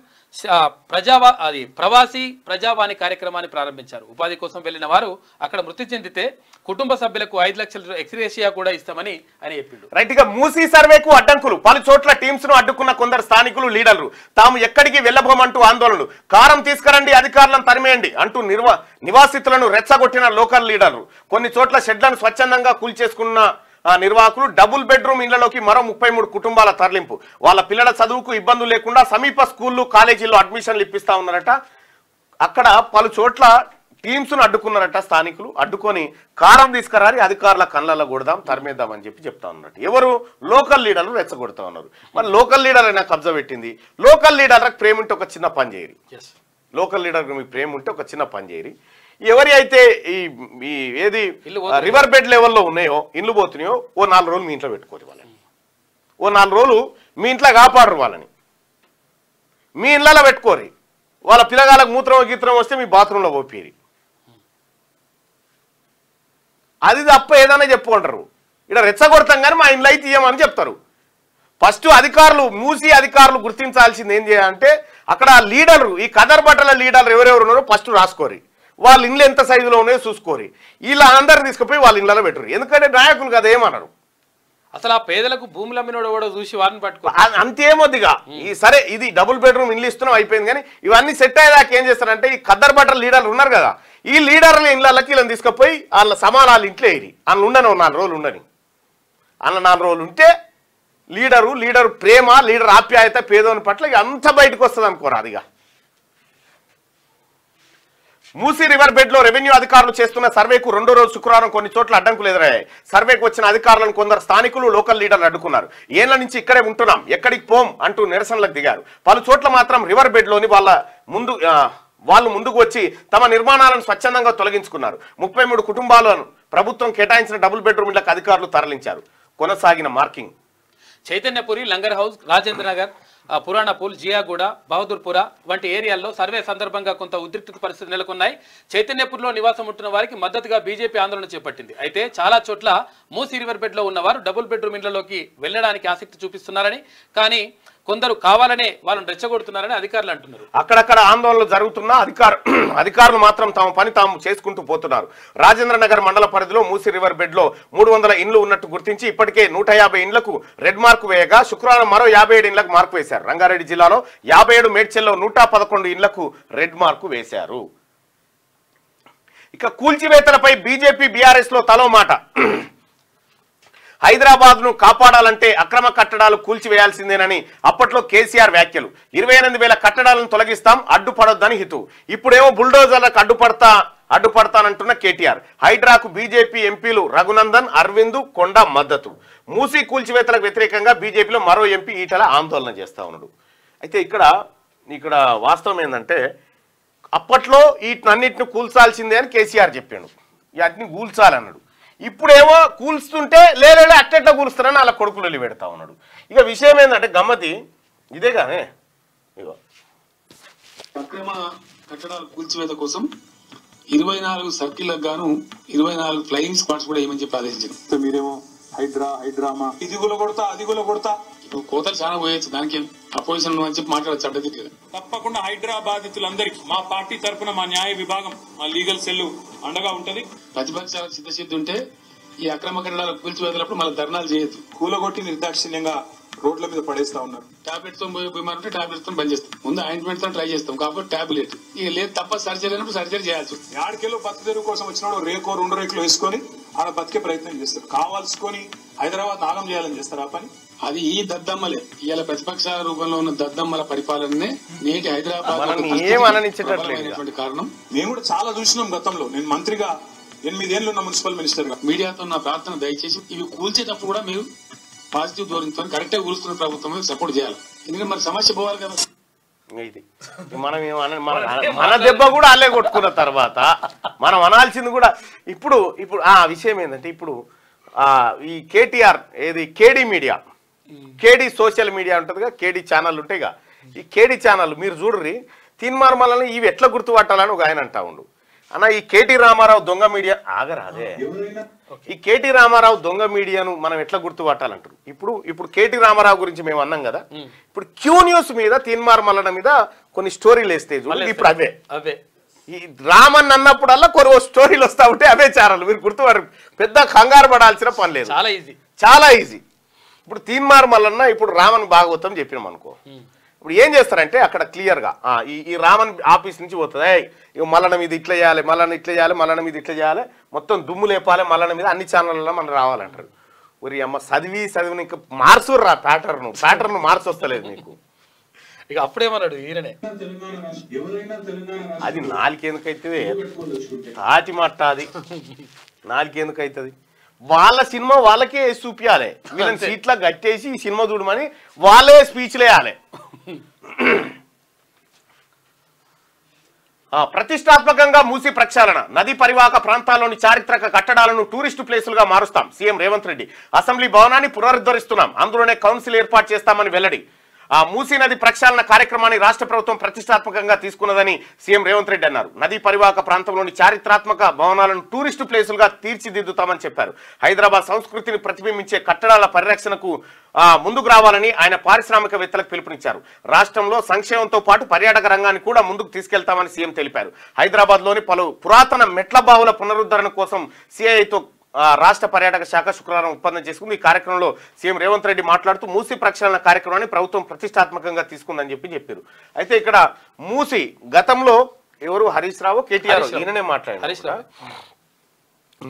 ప్రవాసీ ప్రజావాణి కార్యక్రమాన్ని ప్రారంభించారు. ఉపాధి కోసం వెళ్లిన వారు అక్కడ మృతి చెందితే కుటుంబ సభ్యులకు 5 లక్షల ఎక్స్గ్రేషియా కూడా ఇస్తామని ఆయన చెప్పిండు. రైట్ గా మూసీ సర్వేకు అడ్డంకులు, పలు చోట్ల టీమ్స్ ను అడ్డుకున్న కొందరు స్థానికులు, లీడర్లు తాము ఎక్కడికి వెళ్లబోమంటూ ఆందోళనలు. కారం తీసుకురండి, అధికారులను తరిమేయండి అంటూ నివాసితులను రెచ్చగొట్టిన లోకల్ లీడర్లు. కొన్ని చోట్ల షెడ్లను స్వచ్ఛందంగా కూల్చేసుకున్న నిర్వాహకులు. డబుల్ బెడ్రూమ్ ఇళ్లలోకి మరో 33 కుటుంబాల తరలింపు. వాళ్ళ పిల్లల చదువుకు ఇబ్బందులు లేకుండా సమీప స్కూళ్లు, కాలేజీల్లో అడ్మిషన్లు ఇప్పిస్తా ఉన్నారట. అక్కడ పలు చోట్ల టీమ్స్ ను అడ్డుకున్నారట స్థానికులు. అడ్డుకొని కారం తీసుకురారి అధికారుల కళ్ళల్లో కొడదాం, తరిమేద్దామని చెప్తా ఉన్నట్టు. ఎవరు? లోకల్ లీడర్లు రెచ్చగొడతా ఉన్నారు. మరి లోకల్ లీడర్ అయినా కబ్జా పెట్టింది. లోకల్ లీడర్లకు ప్రేమ ఉంటే ఒక చిన్న పని చేయరు. లోకల్ లీడర్కి మీకు ప్రేమ ఉంటే ఒక చిన్న పని చేయరు. ఎవరి అయితే ఈ ఏది రివర్ బెడ్ లెవెల్లో ఉన్నాయో, ఇండ్లు పోతున్నాయో, ఓ 4 రోజులు మీ ఇంట్లో పెట్టుకోరు వాళ్ళని. ఓ 4 రోజులు మీ ఇంట్లో కాపాడరు వాళ్ళని. మీ ఇళ్ళలో పెట్టుకోరు. వాళ్ళ పిల్లగాళ్ళకు మూత్రం గీత్రం వస్తే మీ బాత్రూంలో పోపేరి. అది తప్ప ఏదైనా చెప్పుకుంటారు. ఇక్కడ రెచ్చగొడతాం కానీ మా ఇంట్లో అయితే ఇయ్యమని చెప్తారు. ఫస్ట్ అధికారులు, మూసీ అధికారులు గుర్తించాల్సింది ఏం చేయాలంటే అక్కడ లీడర్లు, ఈ కదర్ బట్టల లీడర్లు ఎవరెవరు ఉన్నారో ఫస్ట్ రాసుకోరి. వాళ్ళ ఇండ్లు ఎంత సైజులో ఉన్నాయో చూసుకోరి. ఇలా అందరిని తీసుకుపోయి వాళ్ళ ఇళ్ళలో పెట్టరు. ఎందుకంటే నాయకులు కదా ఏమన్నారు. అసలు ఆ పేదలకు భూములు అమ్మినోడు కూడా చూసి వారిని పట్టుకో అంతేమొద్దిగా. ఈ సరే ఇది డబుల్ బెడ్రూమ్ ఇల్లు ఇస్తున్నాం అయిపోయింది. కానీ ఇవన్నీ సెట్ అయ్యేదాకా ఏం చేస్తారంటే ఈ కద్దరు బట్టల లీడర్లు ఉన్నారు కదా, ఈ లీడర్ల ఇళ్ళకి వీళ్ళని తీసుకుపోయి వాళ్ళ సమానాలు ఇంట్లో వేరి. అందులో ఉండను 4 రోజులు ఉండని. అందులో 4 రోజులు ఉంటే లీడరు ప్రేమ, లీడర్ ఆప్యాయత పేదోని పట్ల అంత బయటకు వస్తుంది అనుకోరా. అదిగా మూసీ రివర్ బెడ్ లో రెవెన్యూ అధికారులు చేస్తున్న సర్వేకు 2వ రోజు శుక్రవారం కొన్ని చోట్ల అడ్డంకులు ఎదురయ్యాయి. సర్వేకు వచ్చిన అధికారులను కొందరు స్థానికులు, లోకల్ లీడర్లు అడ్డుకున్నారు. ఏళ్ల నుంచి ఇక్కడే ఉంటున్నాం, ఎక్కడికి పోం అంటూ నిరసనలకు దిగారు. పలు చోట్ల మాత్రం రివర్ బెడ్ లోని వాళ్ళు ముందుకు వచ్చి తమ నిర్మాణాలను స్వచ్ఛందంగా తొలగించుకున్నారు. 33 కుటుంబాలను ప్రభుత్వం కేటాయించిన డబుల్ బెడ్రూమ్ ఇళ్లకు అధికారులు తరలించారు. కొనసాగిన మార్కింగ్. చైతన్యపురి, లంగర్ హౌస్, రాజేంద్ర నగర్, పురాణపూల్, జియాగూడ, బహదూర్పుర వంటి ఏరియాల్లో సర్వే సందర్భంగా కొంత ఉద్రిక్త పరిస్థితులు నెలకొన్నాయి. చైతన్యపూర్లో నివాసం ఉంటున్న వారికి మద్దతుగా బీజేపీ ఆందోళన చేపట్టింది. అయితే చాలా చోట్ల మూసీ రివర్ బెడ్ లో ఉన్నవారు డబుల్ బెడ్రూమ్ ఇళ్లలోకి వెళ్లడానికి ఆసక్తి చూపిస్తున్నారని, కానీ కొందరు కావాలనే వాళ్ళని రెచ్చగొడుతున్నారని అధికారులు అంటున్నారు. అక్కడక్కడ ఆందోళనలు జరుగుతున్నా అధికారులు మాత్రం తమ పని తాము చేసుకుంటూ పోతున్నారు. రాజేంద్ర నగర్ మండల పరిధిలో మూసీ రివర్ బెడ్ లో 300 ఇండ్లు ఉన్నట్టు గుర్తించి ఇప్పటికే 150 ఇండ్లకు రెడ్ మార్క్ వేయగా శుక్రవారం మరో 57 ఇండ్లకు మార్కు వేశారు. రంగారెడ్డి జిల్లాలో 57, మేడ్చల్లో 111 ఇండ్లకు రెడ్ మార్కు వేశారు. ఇక కూల్చివేతలపై బీజేపీ, బీఆర్ఎస్ లో తలో మాట. హైదరాబాద్ ను కాపాడాలంటే అక్రమ కట్టడాలు కూల్చివేయాల్సిందేనని అప్పట్లో కేసీఆర్ వ్యాఖ్యలు. 28,000 కట్టడాలను తొలగిస్తాం, అడ్డుపడొద్దని హితు. ఇప్పుడేమో బుల్డోజర్లకు అడ్డుపడతానంటున్న కేటీఆర్. హైడ్రాకు బీజేపీ ఎంపీలు రఘునందన్, అరవింద్, కొండ మద్దతు. మూసీ కూల్చివేతలకు వ్యతిరేకంగా బీజేపీలో మరో ఎంపీ ఈటల ఆందోళన చేస్తా ఉన్నాడు. అయితే ఇక్కడ వాస్తవం ఏంటంటే అప్పట్లో వీటినన్నిటిని కూల్చాల్సిందే అని కేసీఆర్ చెప్పాడు. వాటిని కూల్చాలన్నాడు. ఇప్పుడేమో కూల్స్తుంటే లేలే అట్టెట్లా కూలుస్తారని అలా కొడుకులు పెడతా ఉన్నాడు. ఇక విషయం ఏంటంటే గమ్మతి ఇదే కానీ ఇగో అక్రమ కట్టడాల కూల్చివేత కోసం 24 సర్కిళ్లకు గాను 24 ఫ్లయింగ్ స్క్వాడ్స్ కూడా ఏమని చెప్పి ఆదేశించారు. మీరేమో హైడ్రామా ఇది కొడతా అది కొడతా ఇప్పుడు కోతలు చాలా పోయొచ్చు, దానికి అపోజిషన్ అని చెప్పి మాట్లాడచ్చు అడ్డదిట్టు. తప్పకుండా హైడ్రా బాధితులందరికీ మా పార్టీ తరఫున మా న్యాయ విభాగం మా లీగల్ సెల్ అండగా ఉంటది. ప్రతిపక్షాలకు సిద్ధసిద్ధి ఉంటే ఈ అక్రమ కట్టడాల కూల్చివేతలప్పుడు మళ్ళీ ధర్నాలు చేయొద్దు. కూలగొట్టి నిర్దాక్షిణ్యంగా రోడ్ల మీద పడేస్తా ఉన్నారు. టాబ్లెట్ తో బీమార్ ఉంటే టాబ్లెట్ తో బంద్ చేస్తాం, ముందు ఆయింట్మెంట్ తో ట్రై చేస్తాం. కాబట్టి టాబ్లెట్ ఇక లేదు తప్ప సర్జరీ అయినప్పుడు సర్జరీ చేయాల్సి. యాడికెళ్ళో బతుకు తెరువు కోసం వచ్చినాడు రేకో 2 రేకులు వేసుకొని ఆడ బతికే ప్రయత్నం చేస్తారు. కావాల్సుకొని హైదరాబాద్ నాగం చేయాలని చేస్తారు ఆ పని. అది ఈ దద్దమ్మలే ఇవాళ ప్రతిపక్షాల రూపంలో ఉన్న దద్దమ్మల పరిపాలననే నేటి హైదరాబాద్ కారణం. మేము కూడా చాలా చూసినాం గతంలో. నేను మంత్రిగా 8 ఏళ్లు ఉన్న మున్సిపల్ మినిస్టర్ గా. మీడియాతో నా ప్రార్థన దయచేసి ఇవి కూల్చేటప్పుడు కూడా మీరు పాజిటివ్ ధోరణితో కరెక్ట్ గా కూల్చుకున్న ప్రభుత్వం సపోర్ట్ చేయాలి. ఎందుకంటే మరి సమస్య పోవాలి కదా. ఇది మనం మన దెబ్బ కూడా అల్లే కొట్టుకున్న తర్వాత మనం అనాల్సింది కూడా ఇప్పుడు ఆ విషయం ఏంటంటే ఇప్పుడు ఈ కేటీఆర్ ఏది కేడీ మీడియా కేడీ సోషల్ మీడియా ఉంటుందిగా, కేడీ ఛానల్ ఉంటాయిగా. ఈ కేడీ ఛానల్ మీరు చూడ్రి తీన్మార్మలని ఇవి ఎట్లా గుర్తుపట్టాలని ఒక ఆయన అంటా ఉండు. అన్న ఈ కేటీ రామారావు దొంగ మీడియా ఆగరాదే, ఈ కేటీ రామారావు దొంగ మీడియాను మనం ఎట్లా గుర్తుపట్టాలంటారు. ఇప్పుడు కేటీ రామారావు గురించి మేము అన్నాం కదా, ఇప్పుడు క్యూ న్యూస్ మీద తీన్మార్మలన మీద కొన్ని స్టోరీలు వేస్తాయి చూడండి. ఇప్పుడు అవే ఈ రామన్ అన్నప్పుడల్లా కొన్ని స్టోరీలు వస్తా ఉంటే అవే ఛానల్ మీరు గుర్తుపడరు. పెద్ద కంగారు పడాల్సిన పని లేదు, చాలా ఈజీ. ఇప్పుడు తీన్మార్మలన్న ఇప్పుడు రామన్ భాగవతం చెప్పినాం అనుకో, ఇప్పుడు ఏం చేస్తారంటే అక్కడ క్లియర్గా ఈ రామన్ ఆఫీస్ నుంచి పోతుంది, ఇక మల్లన మీద ఇట్లా చేయాలి, మల్లన ఇట్లా చేయాలి, మల్లన మీద ఇట్లా చేయాలి, మొత్తం దుమ్ము లేపాలి మల్లన మీద, అన్ని ఛానళ్ళలో మనం రావాలంటారు. ఒరి అమ్మ చదివి ఇంకా మార్చురు రా ప్యాటర్న్ మార్చొస్తలేదు నీకు. ఇక అప్పుడేమన్నాడు ఈయననే, అది నాలుగెందుకైతుంది తాటి మట్ట, అది నాలుగెందుకైతుంది. వాళ్ళ సినిమా వాళ్ళకే చూపించాలి, వీళ్ళని సీట్లా గట్టేసి ఈ సినిమా చూడమని వాళ్ళే స్పీచ్లు వేయాలి. ప్రతిష్టాత్మకంగా మూసి ప్రక్షాళన, నదీ పరివాహక ప్రాంతాల్లోని చారిత్రక కట్టడాలను టూరిస్టు ప్లేసులుగా మారుస్తాం. సీఎం రేవంత్ రెడ్డి అసెంబ్లీ భవనాన్ని పునరుద్ధరిస్తున్నాం, అందులోనే కౌన్సిల్ ఏర్పాటు చేస్తామని వెల్లడి. మూసీ నది ప్రక్షాళన కార్యక్రమాన్ని రాష్ట్ర ప్రభుత్వం ప్రతిష్టాత్మకంగా తీసుకున్నదని సీఎం రేవంత్ రెడ్డి అన్నారు. నదీ పరివాహక ప్రాంతంలోని చారిత్రాత్మక భవనాలను టూరిస్టు ప్లేసులుగా తీర్చిదిద్దుతామని చెప్పారు. హైదరాబాద్ సంస్కృతిని ప్రతిబింబించే కట్టడాల పరిరక్షణకు ముందుకు రావాలని ఆయన పారిశ్రామికవేత్తలకు పిలుపునిచ్చారు. రాష్ట్రంలో సంక్షేమంతో పాటు పర్యాటక రంగాన్ని కూడా ముందుకు తీసుకెళ్తామని సీఎం తెలిపారు. హైదరాబాద్ లోని పలు పురాతన మెట్ల బావుల పునరుద్ధరణ కోసం సిఐతో రాష్ట్ర పర్యాటక శాఖ శుక్రవారం ఒప్పందం చేసుకుంది. ఈ కార్యక్రమంలో సీఎం రేవంత్ రెడ్డి మాట్లాడుతూ మూసీ ప్రక్షాళన కార్యక్రమాన్ని ప్రభుత్వం ప్రతిష్టాత్మకంగా తీసుకుందని చెప్పారు. అయితే ఇక్కడ మూసీ గతంలో ఎవరు హరీష్ రావు కేటీఆర్ ఈయననే మాట్లాడారు.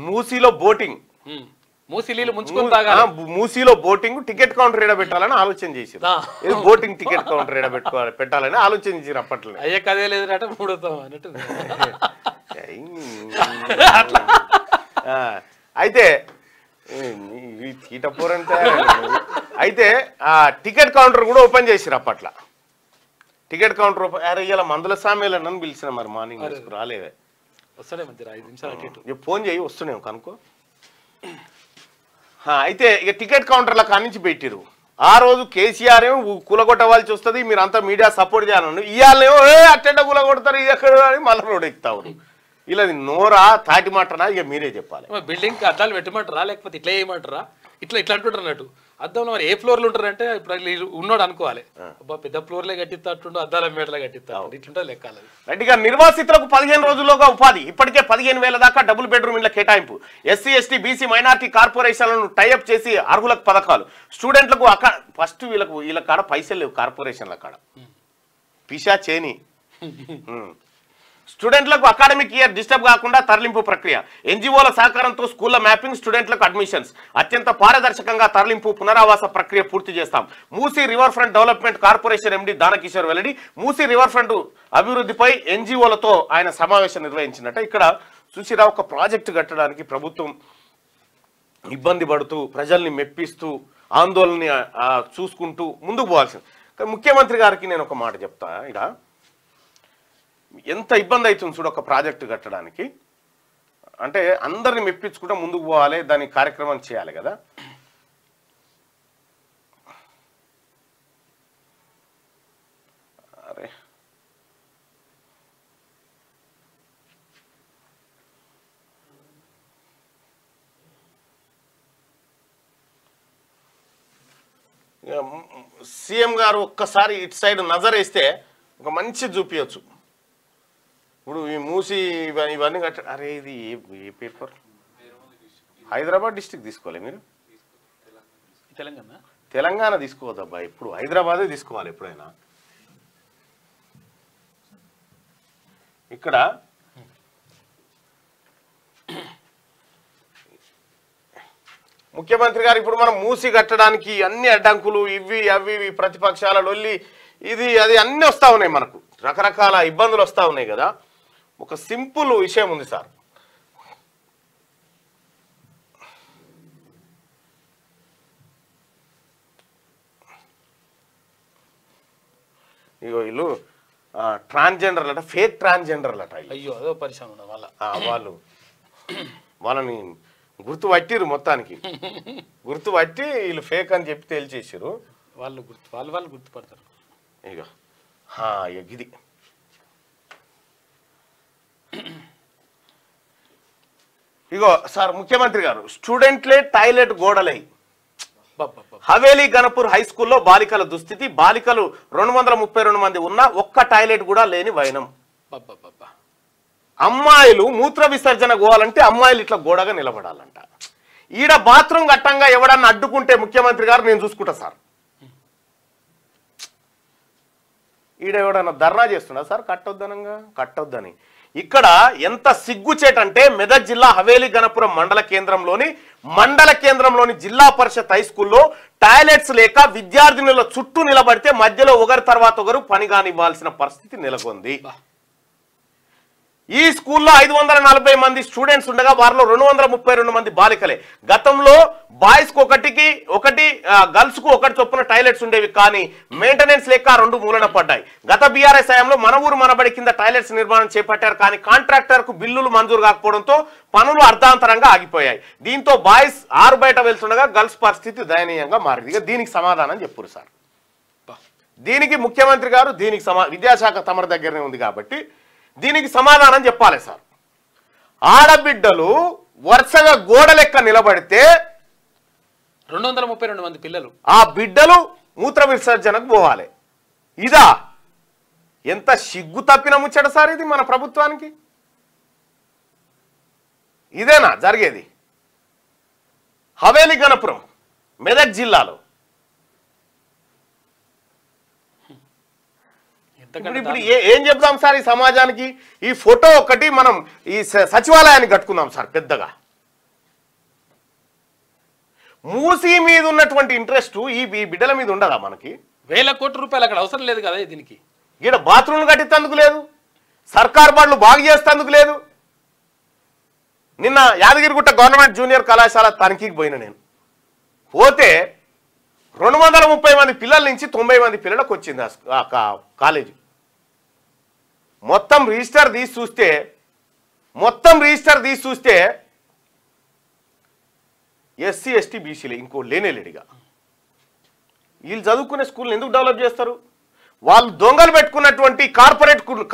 మూసీలో బోటింగ్, మూసీలో బోటింగ్ టికెట్ కౌంటర్ ఏడ పెట్టాలని ఆలోచన చేశారు. బోటింగ్ టికెట్ కౌంటర్ ఏడ పెట్టాలని ఆలోచన చేశారు అప్పట్లో. అయ్యే కదే లేదంటే అయితే తీటపోరంటే అయితే ఆ టికెట్ కౌంటర్ కూడా ఓపెన్ చేసిరు అప్పట్లో. టికెట్ కౌంటర్ ఓపెన్, అరే ఇలా మందుల సామ్యాలని నన్ను పిలిచిన మరి మార్నింగ్ రాలేదే, వస్తాడే మంచి 5 నిమిషాలు ఫోన్ చేయి వస్తున్నాం కనుకో. అయితే ఇక టికెట్ కౌంటర్ల కానించి పెట్టిరు. ఆ రోజు కేసీఆర్ ఏమో కూలగొట్టవలసి వస్తుంది, మీరు అంతా మీడియా సపోర్ట్ చేయాలని, ఇవాళేమో అట్టెంట కూలగొడతారు ఇది ఎక్కడ అని మళ్ళీ రోడ్ ఎక్కుతారు. ఇలా నోరా తాటి మాటనా ఇక మీరే చెప్పాలి. బిల్డింగ్ అద్దాలు పెట్టమంటారా లేకపోతే ఇట్లా చేయమంటారా, ఇట్లా అంటుంటారు అన్నట్టు. అద్దంలో మరి ఏ ఫ్లోర్లు ఉంటారంటే ఇప్పుడు ఉన్నాడు అనుకోవాలి, అబ్బా పెద్ద ఫ్లోర్లే కట్టిస్తాడు, అద్దాల మేటలే కట్టిస్తాడు, ఇట్లుంటే లెక్కాలి. రైట్గా నిర్వాసితులకు 15 రోజుల్లోగా ఉపాధి, ఇప్పటికే 15,000 దాకా డబుల్ బెడ్రూమ్ ఇళ్ల కేటాయింపు. ఎస్సీ ఎస్టీ బీసీ మైనార్టీ కార్పొరేషన్లను టైఅప్ చేసి అర్హులకు పథకాలు. స్టూడెంట్లకు ఫస్ట్ వీళ్ళ కాడ పైసలు లేవు, కార్పొరేషన్ల కాడ పిషా చేని. స్టూడెంట్లకు అకాడమిక్ ఇయర్ డిస్టర్బ్ కాకుండా తరలింపు ప్రక్రియ. ఎన్జిఓల సహకారంతో స్కూళ్ల మ్యాపింగ్, స్టూడెంట్లకు అడ్మిషన్స్. అత్యంత పారదర్శకంగా తరలింపు, పునరావాస ప్రక్రియ పూర్తి చేస్తాం. Musi river front development corporation MD Danakishore వెల్లడి. మూసీ రివర్ ఫ్రంట్ అభివృద్ధిపై ఎన్జిఓలతో ఆయన సమావేశం నిర్వహించినట్ట. ఇక్కడ చూసిరా, ఒక ప్రాజెక్టు కట్టడానికి ప్రభుత్వం ఇబ్బంది పడుతూ ప్రజల్ని మెప్పిస్తూ ఆందోళనని చూసుకుంటూ ముందుకు పోవాల్సింది. ముఖ్యమంత్రి గారికి నేను ఒక మాట చెప్తా, ఇక్కడ ఎంత ఇబ్బంది అవుతుంది చూడు ఒక ప్రాజెక్టు కట్టడానికి. అంటే అందరిని మెప్పించుకుంటూ ముందుకు పోవాలి, దాని కార్యక్రమం చేయాలి కదా. సీఎం గారు ఒక్కసారి ఇటు సైడ్ నజర్ వేస్తే ఒక మంచి చూపించచ్చు. ఇప్పుడు ఈ మూసి ఇవన్నీ కట్ట అరే ఇది ఏ పేపర్ హైదరాబాద్ డిస్టిక్ తీసుకోవాలి మీరు, తెలంగాణ తీసుకోవద్దబ్బా, ఎప్పుడు హైదరాబాదే తీసుకోవాలి ఎప్పుడైనా. ఇక్కడ ముఖ్యమంత్రి గారు ఇప్పుడు మనం మూసి కట్టడానికి అన్ని అడ్డంకులు ఇవి అవి ప్రతిపక్షాల లొల్లి ఇది అది అన్నీ వస్తూ ఉన్నాయి, మనకు రకరకాల ఇబ్బందులు వస్తూ ఉన్నాయి కదా. ఒక సింపుల్ విషయం ఉంది సార్. ఇగో వీళ్ళు ట్రాన్స్జెండర్లు అట, ఫేక్ ట్రాన్స్జెండర్లు అట. అయ్యో అదో పరిశ్రమ వాళ్ళని గుర్తుపట్టిరు, మొత్తానికి గుర్తుపట్టి వీళ్ళు ఫేక్ అని చెప్పి తేల్చేసారు. వాళ్ళు గుర్తుపడతారు. ఇక ఇది ఇగో సార్ ముఖ్యమంత్రి గారు స్టూడెంట్లే టాయిలెట్ గోడలై హవేలీ గణపూర్ హై స్కూల్లో బాలికల దుస్థితి. బాలికలు 232 మంది ఉన్నా ఒక్క టాయిలెట్ కూడా లేని వైనం. అమ్మాయిలు మూత్ర విసర్జన పోవాలంటే అమ్మాయిలు ఇట్లా గోడగా నిలబడాలంట. ఈడ బాత్రూమ్ గట్టంగా ఎవడన్నా అడ్డుకుంటే ముఖ్యమంత్రి గారు నేను చూసుకుంటా సార్. ఈడ ఎవడన్నా ధర్నా చేస్తున్నా సార్ కట్టొద్దనంగా, కట్టొద్దని. ఇక్కడ ఎంత సిగ్గుచేటంటే మెదక్ జిల్లా హవేలీ గణపురం మండల కేంద్రంలోని జిల్లా పరిషత్ హై స్కూల్లో టాయిలెట్స్ లేక విద్యార్థినుల చుట్టూ నిలబడితే మధ్యలో ఒకరి తర్వాత ఒకరు పని కానివ్వాల్సిన పరిస్థితి నెలకొంది. ఈ స్కూల్లో 540 మంది స్టూడెంట్స్ ఉండగా వారిలో 232 మంది బాలికలే. గతంలో బాయ్స్ కు ఒకటి గర్ల్స్ కు ఒకటి చొప్పున టాయిలెట్స్ ఉండేవి, కానీ మెయింటెనెన్స్ లేక 2 మూలన పడ్డాయి. గత బీఆర్ఎస్ హయాంలో మన ఊరు మనబడి కింద టాయిలెట్స్ నిర్మాణం చేపట్టారు, కానీ కాంట్రాక్టర్ కు బిల్లులు మంజూరు కాకపోవడంతో పనులు అర్ధాంతరంగా ఆగిపోయాయి. దీంతో బాయ్స్ ఆరు బయట వెళ్తుండగా గర్ల్స్ పరిస్థితి దయనీయంగా మారింది. ఇక దీనికి సమాధానం చెప్పురు సార్. దీనికి ముఖ్యమంత్రి గారు విద్యాశాఖ తమ దగ్గరనే ఉంది కాబట్టి దీనికి సమాధానం చెప్పాలి సార్. ఆడబిడ్డలు వరుసగా గోడ లెక్క నిలబడితే 232 మంది పిల్లలు ఆ బిడ్డలు మూత్ర విసర్జనకు పోవాలి. ఇదా ఎంత సిగ్గు తప్పిన ముచ్చట సార్ ఇది మన ప్రభుత్వానికి. ఇదేనా జరిగేది? హవేలీ గణపురం మెదక్ జిల్లాలో ఇప్పుడు ఏం చెప్దాం సార్ ఈ సమాజానికి? ఈ ఫోటో ఒకటి మనం ఈ సచివాలయాన్ని కట్టుకుందాం సార్ పెద్దగా. మూసీ మీద ఉన్నటువంటి ఇంట్రెస్ట్ ఈ బిడ్డల మీద ఉండదా మనకి? 1000 కోట్ల రూపాయలు అక్కడ అవసరం లేదు కదా దీనికి. ఇక్కడ బాత్రూమ్లు కట్టించేందుకు లేదు, సర్కార్ బడులు బాగు చేసేందుకు లేదు. నిన్న యాదగిరిగుట్ట గవర్నమెంట్ జూనియర్ కళాశాల తనిఖీకి పోయిన నేను. పోతే 230 మంది పిల్లల నుంచి 90 మంది పిల్లలకు వచ్చింది కాలేజీ. మొత్తం రిజిస్టర్ తీసి చూస్తే ఎస్సీ ఎస్టీ బీసీలే, ఇంకో లేనేలేడిగా. వీళ్ళు చదువుకునే స్కూల్ని ఎందుకు డెవలప్ చేస్తారు? వాళ్ళు దొంగలు పెట్టుకున్నటువంటి కార్పొరేట్లు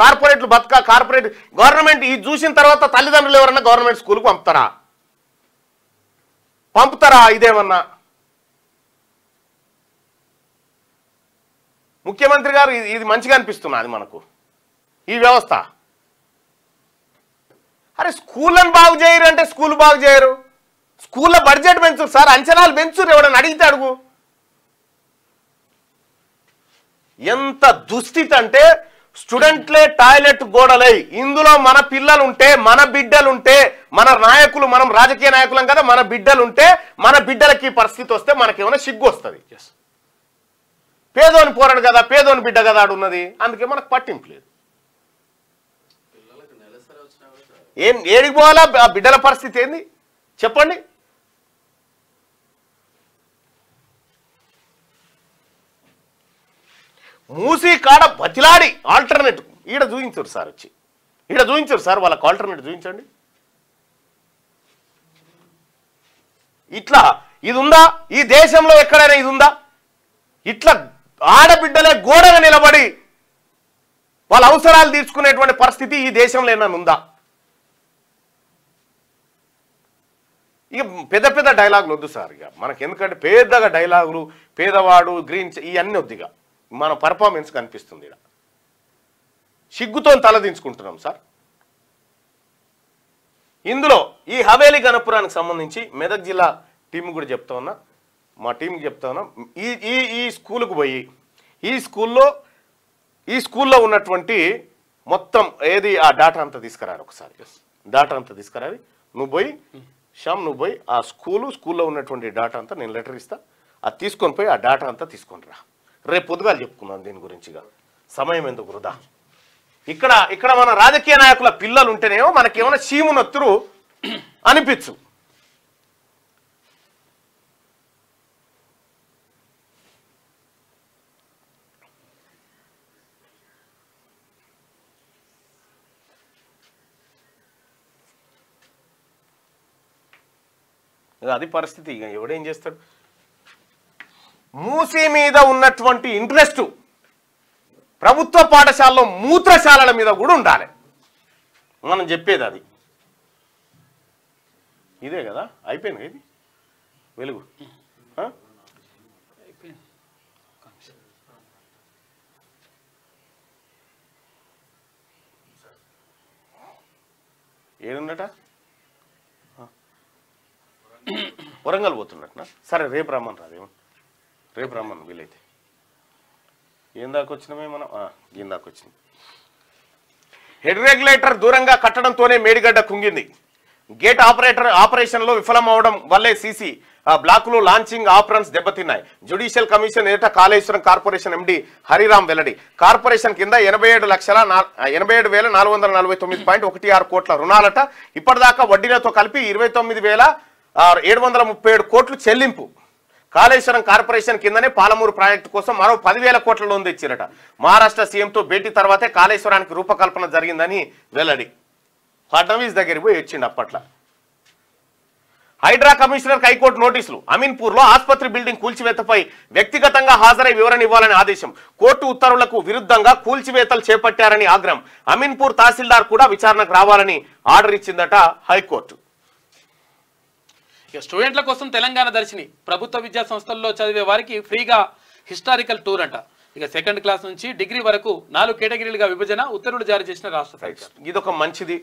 కార్పొరేట్ గవర్నమెంట్ ఇది చూసిన తర్వాత తల్లిదండ్రులు ఎవరన్నా గవర్నమెంట్ స్కూల్కి పంపుతారా? ఇదేమన్నా ముఖ్యమంత్రి గారు ఇది మంచిగా అనిపిస్తున్నది మనకు ఈ వ్యవస్థ. అరే స్కూళ్ళను బాగు చేయరు అంటే స్కూల్ బాగు చేయరు, స్కూళ్ళ బడ్జెట్ పెంచురు సార్, అంచనాలు పెంచురు. ఎవడని అడిగితే అడుగు. ఎంత దుస్థితి అంటే స్టూడెంట్లే టాయిలెట్ గోడలై ఇందులో మన పిల్లలుంటే మన బిడ్డలుంటే మన నాయకులు మనం రాజకీయ నాయకులం కదా, మన బిడ్డలుంటే మన బిడ్డలకి పరిస్థితి వస్తే మనకేమైనా సిగ్గు వస్తుంది. పేదోని పోరాడు కదా, పేదోని బిడ్డ కదా ఆడున్నది, అందుకే మనకు పట్టింపు లేదు. ఏడికి పోవాలా? ఆ బిడ్డల పరిస్థితి ఏంది చెప్పండి. మూసీ కాడ బతిలాడి ఆల్టర్నేట్ ఈడ చూపించారు సార్, వాళ్ళకి ఆల్టర్నేట్ చూపించండి. ఇట్లా ఇది ఉందా ఈ దేశంలో? ఎక్కడైనా ఇది ఉందా? ఇట్లా ఆడబిడ్డలే గోడగా నిలబడి వాళ్ళ అవసరాలు తీర్చుకునేటువంటి పరిస్థితి ఈ దేశంలో ఏమైనా ఉందా? ఇక పెద్ద పెద్ద డైలాగులు వద్దు సార్. ఇక మనకి ఎందుకంటే పెద్దగా డైలాగులు, పేదవాడు, గ్రీన్ ఇవన్నీ వద్దు. ఇక మన పర్ఫార్మెన్స్ కనిపిస్తుంది. ఇక సిగ్గుతో తలదించుకుంటున్నాం సార్. ఇందులో ఈ హవేలీ గణపురానికి సంబంధించి మెదక్ జిల్లా టీం కూడా చెప్తా ఉన్నా, మా టీంకి చెప్తా ఉన్నా, ఈ స్కూల్కు పోయి ఈ స్కూల్లో ఉన్నటువంటి మొత్తం ఏది ఆ డాటా అంతా తీసుకురారు. ఒకసారి డాటా అంతా తీసుకురావి. నువ్వు పోయి శ్యామ్, నువ్వు పోయి ఆ స్కూల్లో ఉన్నటువంటి డాటా అంతా నేను లెటర్ ఇస్తా, అది తీసుకొని పోయి ఆ డాటా అంతా తీసుకొని రా. రేపు పొద్దుగాలు చెప్పుకుందాం దీని గురించిగా, సమయం ఎందుకు వృధా. ఇక్కడ మన రాజకీయ నాయకుల పిల్లలు ఉంటేనేమో మనకేమైనా చీమునొత్తురు అనిపించు. అది పరిస్థితి. ఇక ఎవడేం చేస్తాడు. మూసీ మీద ఉన్నటువంటి ఇంట్రెస్ట్ ప్రభుత్వ పాఠశాలలో మూత్రశాలల మీద కూడా ఉండాలి. మనం చెప్పేది అది ఇదే కదా. అయిపోయింది ఇది వెలుగు. ఏడున్నట వరంగల్ పోతున్నట్టునా. సరే రేపు రమ్మని రాదేమో, రేపు రమ్మను వీలైతే. ఏం దాకా వచ్చినామే మనం, దీని దాకా వచ్చింది. హెడ్ రెగ్యులేటర్ దూరంగా కట్టడంతోనే మేడిగడ్డ కుంగింది. గేట్ ఆపరేషన్లో విఫలం అవడం వల్లే సీసీ బ్లాకులు లాంచింగ్ ఆపరన్స్ దెబ్బతిన్నాయి. జ్యుడిషియల్ కమిషన్ ఎదుట కాళేశ్వరం కార్పొరేషన్ ఎండి హరిరామ్ వెల్లడి. కార్పొరేషన్ కింద 87,449.16 కోట్ల రుణాలట. ఇప్పటిదాకా వడ్డీలతో కలిపి 29,737 కోట్లు చెల్లింపు. కాళేశ్వరం కార్పొరేషన్ కిందనే పాలమూరు ప్రాజెక్టు కోసం మరో 10,000 కోట్ల లోన్ తెచ్చిరట. మహారాష్ట్ర సీఎంతో భేటీ తర్వాతే కాళేశ్వరానికి రూపకల్పన జరిగిందని వెల్లడి. ఫడ్నవీస్ దగ్గరికి పోయి వచ్చిండు అప్పట్లో. హైడ్రా కమిషనర్ హైకోర్టు నోటీసులు. అమీన్పూర్లో ఆసుపత్రి బిల్డింగ్ కూల్చివేతపై వ్యక్తిగతంగా హాజరై వివరణ ఇవ్వాలని ఆదేశం. కోర్టు ఉత్తర్వులకు విరుద్ధంగా కూల్చివేతలు చేపట్టారని ఆగ్రహం. అమీన్పూర్ తహసీల్దార్ కూడా విచారణకు రావాలని ఆర్డర్ ఇచ్చిందట హైకోర్టు. స్టూడెంట్ల కోసం తెలంగాణ దర్శిని ప్రభుత్వ విద్యా సంస్థల్లో చదివే వారికి ఫ్రీగా హిస్టారికల్ టూర్ అంట. ఇక సెకండ్ క్లాస్ నుంచి డిగ్రీ వరకు 4 కేటగిరీలుగా విభజన ఉత్తర్వులు జారీ చేసిన రాష్ట్ర సర్కార్. ఇదొక మంచిది.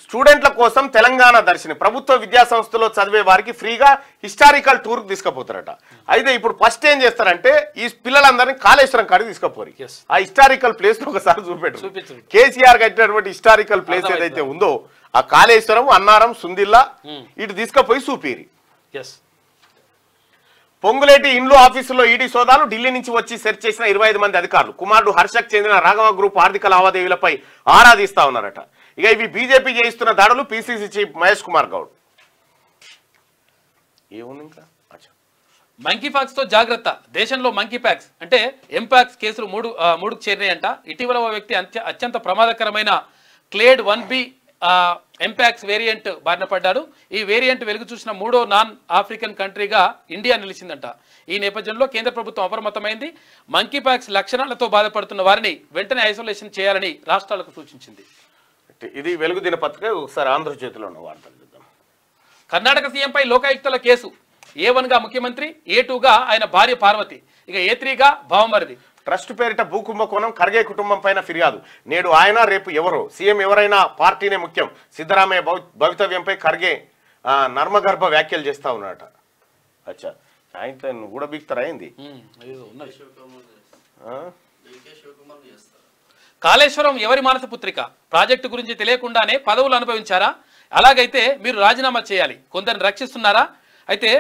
స్టూడెంట్ల కోసం తెలంగాణ దర్శిని ప్రభుత్వ విద్యా సంస్థలో చదివే వారికి ఫ్రీగా హిస్టారికల్ టూర్ తీసుకుపోతారట. అయితే ఇప్పుడు ఫస్ట్ ఏం చేస్తారంటే ఈ పిల్లలందరినీ కాళేశ్వరం కాడికి తీసుకుపోరు. ఆ హిస్టారికల్ ప్లేస్ ఒకసారి చూపెట్టు. కేసీఆర్ కట్టినటువంటి హిస్టారికల్ ప్లేస్ ఏదైతే ఉందో ఆ కాళేశ్వరం, అన్నారం, సుందిల్లా ఇటు తీసుకుపోయి చూపిరి. పొంగులేటి ఇండ్లు ఆఫీసులో ఈడీ సోదాలు. ఢిల్లీ నుంచి వచ్చి సెర్చ్ చేసిన 25 మంది అధికారులు. కుమారుడు హర్షకు చెందిన రాఘవ గ్రూప్ ఆర్థిక లావాదేవీలపై ఆరా తీస్తా ఉన్నారట. ఇక ఇవి బీజేపీ చేయిస్తున్న దాడులు. PCC chief Mahesh Kumar Goud. ఏముంది ఇంకా మంకీపాక్స్ తో జాగ్రత్త. దేశంలో మంకీపాక్స్ అంటే ఎంపాక్స్ కేసులు మూడుకు చేరినాయంట. ఇటీవల ఓ వ్యక్తి అత్యంత ప్రమాదకరమైన క్లేడ్ 1B ఎంపాక్స్ వేరియంట్ బారిన పడ్డాడు. ఈ వేరియంట్ వెలుగు చూసిన 3వ నాన్ ఆఫ్రికన్ కంట్రీగా ఇండియా నిలిచిందంట. ఈ నేపథ్యంలో కేంద్ర ప్రభుత్వం అప్రమత్తమైంది. మంకీపాక్స్ లక్షణాలతో బాధపడుతున్న వారిని వెంటనే ఐసోలేషన్ చేయాలని రాష్ట్రాలకు సూచించింది. ఇది వెలుగు దినపత్రిక. ఒకసారి ఆంధ్రజ్యోతిలో ఉన్న వార్తలు చూద్దాం. కర్ణాటక సీఎంపై లోకాయుక్తుల కేసు. A1గా ముఖ్యమంత్రి, A2గా ఆయన భార్య పార్వతి, ఇక A3గా భావమరిది. ట్రస్ట్ పేరిట భూకుంభకోణం. ఖర్గే కుటుంబం పైన ఫిర్యాదు. నేడు ఆయన, రేపు ఎవరో. సీఎం ఎవరైనా పార్టీనే ముఖ్యం. సిద్ధరామయ్య భవితవ్యంపై ఖర్గే నర్మగర్భ వ్యాఖ్యలు చేస్తా ఉన్నాడట. అచ్చా, ఆయన కూడా బిక్తారా అయింది. కాళేశ్వరం ఎవరి మానస పుత్రిక? ప్రాజెక్టు గురించి తెలియకుండానే పదవులు అనుభవించారా? అలాగైతే మీరు రాజీనామా చేయాలి. కొందరిని రక్షిస్తున్నారా? అయితే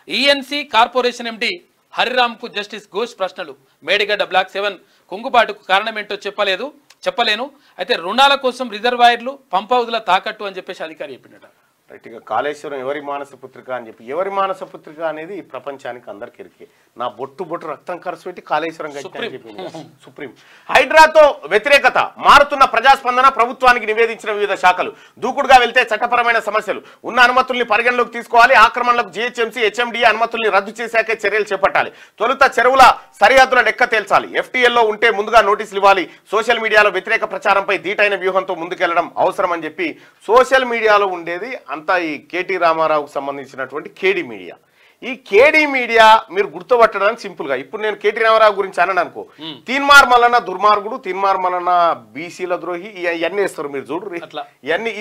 ఈఎన్సీ కార్పొరేషన్ ఎండి హరిరామ్కు జస్టిస్ ఘోష్ ప్రశ్నలు. మేడిగడ్డ బ్లాక్ 7 కుంగుబాటుకు కారణమేంటో చెప్పలేను. అయితే రుణాల కోసం రిజర్వాయర్లు, పంప్ హౌజ్ల తాకట్టు అని చెప్పేసి అధికారి చెప్పిండట. రైట్. ఇక కాళేశ్వరం ఎవరి మానస పుత్రిక అని చెప్పి, ఎవరి మానస పుత్రిక అనేది ఈ ప్రపంచానికి అందరికి ఎరికే. నా బొట్టు రక్తం ఖర్చు పెట్టి కాళేశ్వరం కట్టారని చెప్పింది సుప్రీం. హైడ్రాతో వ్యతిరేకత. మారుతున్న ప్రజాస్పందన. ప్రభుత్వానికి నివేదించిన వివిధ శాఖలు. దూకుడుగా వెళ్తే చట్టపరమైన సమస్యలు. ఉన్న అనుమతుల్ని పరిగణలోకి తీసుకోవాలి. ఆక్రమణలకు జీహెచ్ఎంసీ, హెచ్ఎండిఏ అనుమతుల్ని రద్దు చేశాకే చర్యలు చేపట్టాలి. తొలుత చెరువుల సరిహద్దుల లెక్క తేల్చాలి. FTLలో ఉంటే ముందుగా నోటీసులు ఇవ్వాలి. సోషల్ మీడియాలో వ్యతిరేక ప్రచారంపై ధీటైన వ్యూహంతో ముందుకెళ్లడం అవసరం అని చెప్పి సోషల్ మీడియాలో ఉండేది అంతా ఈ కేటీ రామారావుకు సంబంధించినటువంటి కేడీ మీడియా. ఈ కేడీ మీడియా మీరు గుర్తుపట్టడానికి సింపుల్ గా, ఇప్పుడు నేను కేటీ రామారావు గురించి అన్నాను అనుకో, తీన్మార్ మల్లన్న దుర్మార్గుడు, తీన్మార్ మల్లన్న బీసీల ద్రోహి, ఇవన్నీ వేస్తారు మీరు చూడు,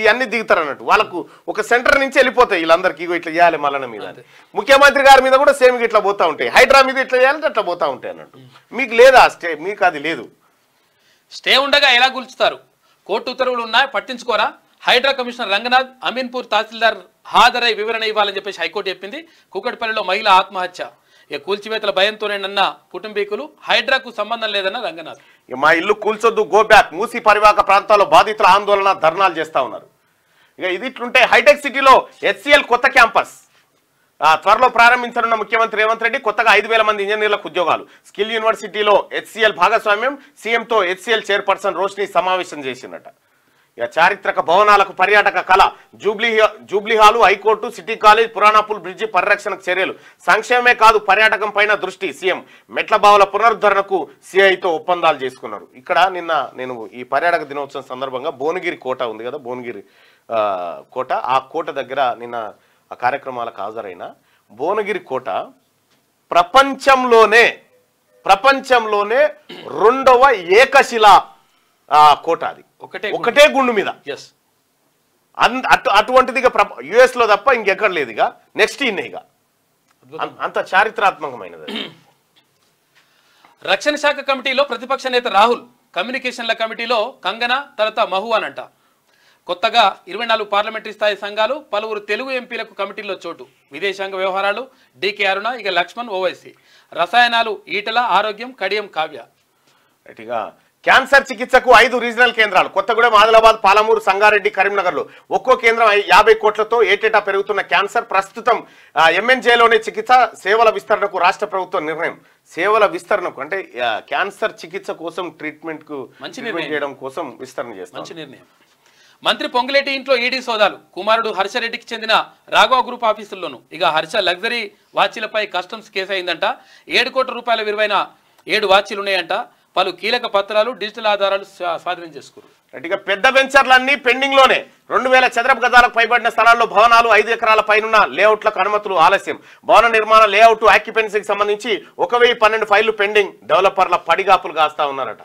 ఇవన్నీ దిగుతారు అన్నట్టు. వాళ్ళకు ఒక సెంటర్ నుంచి వెళ్ళిపోతాయి వీళ్ళందరికీ, ఇట్లా చేయాలి మల్లన్న మీద, ముఖ్యమంత్రి గారి మీద కూడా సేమ్ ఇట్లా పోతా ఉంటాయి, హైడ్రా మీద ఇట్లా చేయాలంటే అట్లా పోతా ఉంటాయి అన్నట్టు. మీకు లేదా స్టే? మీకు అది లేదు. స్టే ఉండగా ఎలా కూల్చుతారు? కోర్టు ఉత్తర్వులు ఉన్నాయి, పట్టించుకోరా? హైడ్రా కమిషనర్ రంగనాథ్ అమీన్పూర్ తహసీల్దార్ హాజరై వివరణ ఇవ్వాలని చెప్పేసి హైకోర్టు చెప్పింది. కూకట్పల్లిలో మహిళ ఆత్మహత్య, ఇక కూల్చివేతల భయంతోనేనన్న కుటుంబీకులు, హైడ్రాకు సంబంధం లేదన్న రంగనాథ్. మా ఇల్లు కూల్చొద్దు, గో బ్యాక్. మూసి పరివాహక ప్రాంతాల్లో బాధితుల ఆందోళన, ధర్నాలు చేస్తా ఉన్నారు. ఇక ఇది ఇట్లుంటే హైటెక్ సిటీలో హెచ్సిఎల్ కొత్త క్యాంపస్ త్వరలో ప్రారంభించనున్న ముఖ్యమంత్రి రేవంత్ రెడ్డి. కొత్తగా 5,000 మంది ఇంజనీర్లకు ఉద్యోగాలు. స్కిల్ యూనివర్సిటీలో హెచ్సిఎల్ భాగస్వామ్యం. సీఎంతో హెచ్సిఎల్ చైర్పర్సన్ రోష్ని సమావేశం చేసిందట. ఇక చారిత్రక భవనాలకు పర్యాటక కళ, Jubilee hall, high court, city college, Puranapul bridge పరిరక్షణకు చర్యలు. సంక్షేమమే కాదు పర్యాటకం పైన దృష్టి. సీఎం మెట్ల బావుల పునరుద్ధరణకు సిఐతో ఒప్పందాలు చేసుకున్నారు. ఇక్కడ నిన్న నేను ఈ పర్యాటక దినోత్సవం సందర్భంగా భువనగిరి కోట ఉంది కదా, భువనగిరి కోట, ఆ కోట దగ్గర నిన్న ఆ కార్యక్రమాలకు హాజరైన భువనగిరి కోట ప్రపంచంలోనే 2వ ఏకశిల కోట. అది ఒకటే గుండు మీద. అటువంటిది ఇక యుఎస్ లో తప్ప ఇంకెక్కడ లేదు. ఇక నెక్స్ట్ ఇక అంత చారిత్రాత్మకమైనది. రక్షణ శాఖ కమిటీలో ప్రతిపక్ష నేత రాహుల్, కమ్యూనికేషన్ల కమిటీలో కంగనా, తర్వాత మహువాన్ అంట. కొత్తగా 24 పార్లమెంటరీ స్థాయి సంఘాలు, పలువురు తెలుగు ఎంపీలకు కమిటీల్లో చోటు. విదేశాంగ వ్యవహారాలు డికే అరుణ, ఇక లక్ష్మణ్ ఓవైసీ. రసాయనాలు ఈటల, ఆరోగ్యం కడియం కావ్య. ఇక క్యాన్సర్ చికిత్సకు 5 రీజనల్ కేంద్రాలు. కొత్తగూడెం, ఆదిలాబాద్, పాలమూరు, సంగారెడ్డి, కరీంనగర్లో ఒక్కో కేంద్రం 50 కోట్లతో ఏటేటా పెరుగుతున్న క్యాన్సర్. ప్రస్తుతం ఎంఎన్జేలోనే చికిత్స. సేవల విస్తరణకు రాష్ట్ర ప్రభుత్వం నిర్ణయం. సేవల విస్తరణకు అంటే క్యాన్సర్ చికిత్స కోసం ట్రీట్మెంట్ చేయడం కోసం విస్తరణ చేస్తారు. మంచి నిర్ణయం. మంత్రి పొంగులేటి ఇంట్లో ఈడీ సోదాలు. కుమారుడు హర్షరెడ్డికి చెందిన రాఘవ గ్రూప్ ఆఫీసుల్లోనూ. ఇక హర్ష లగ్జరీ వాచీలపై కస్టమ్స్ కేసు అయిందంట. 7 కోట్ల రూపాయల విలువైన 7 వాచీలు ఉన్నాయంట. పలు కీలక పత్రాలు, డిజిటల్ ఆధారాలు స్వాధీనం చేసుకున్నారు. ఇక పెద్ద వెంచర్లన్నీ పెండింగ్ లోనే. 2000 చదరపు గజాలకు పైబడిన స్థలాల్లో భవనాలు, 5 ఎకరాల పైన లేఅవుట్లకు అనుమతులు ఆలస్యం. భవన నిర్మాణ లేఅవుట్ ఆక్యుపెన్సీకి సంబంధించి 1012 ఫైళ్లు పెండింగ్. డెవలపర్ల పడిగాపులు కాస్తా ఉన్నారట.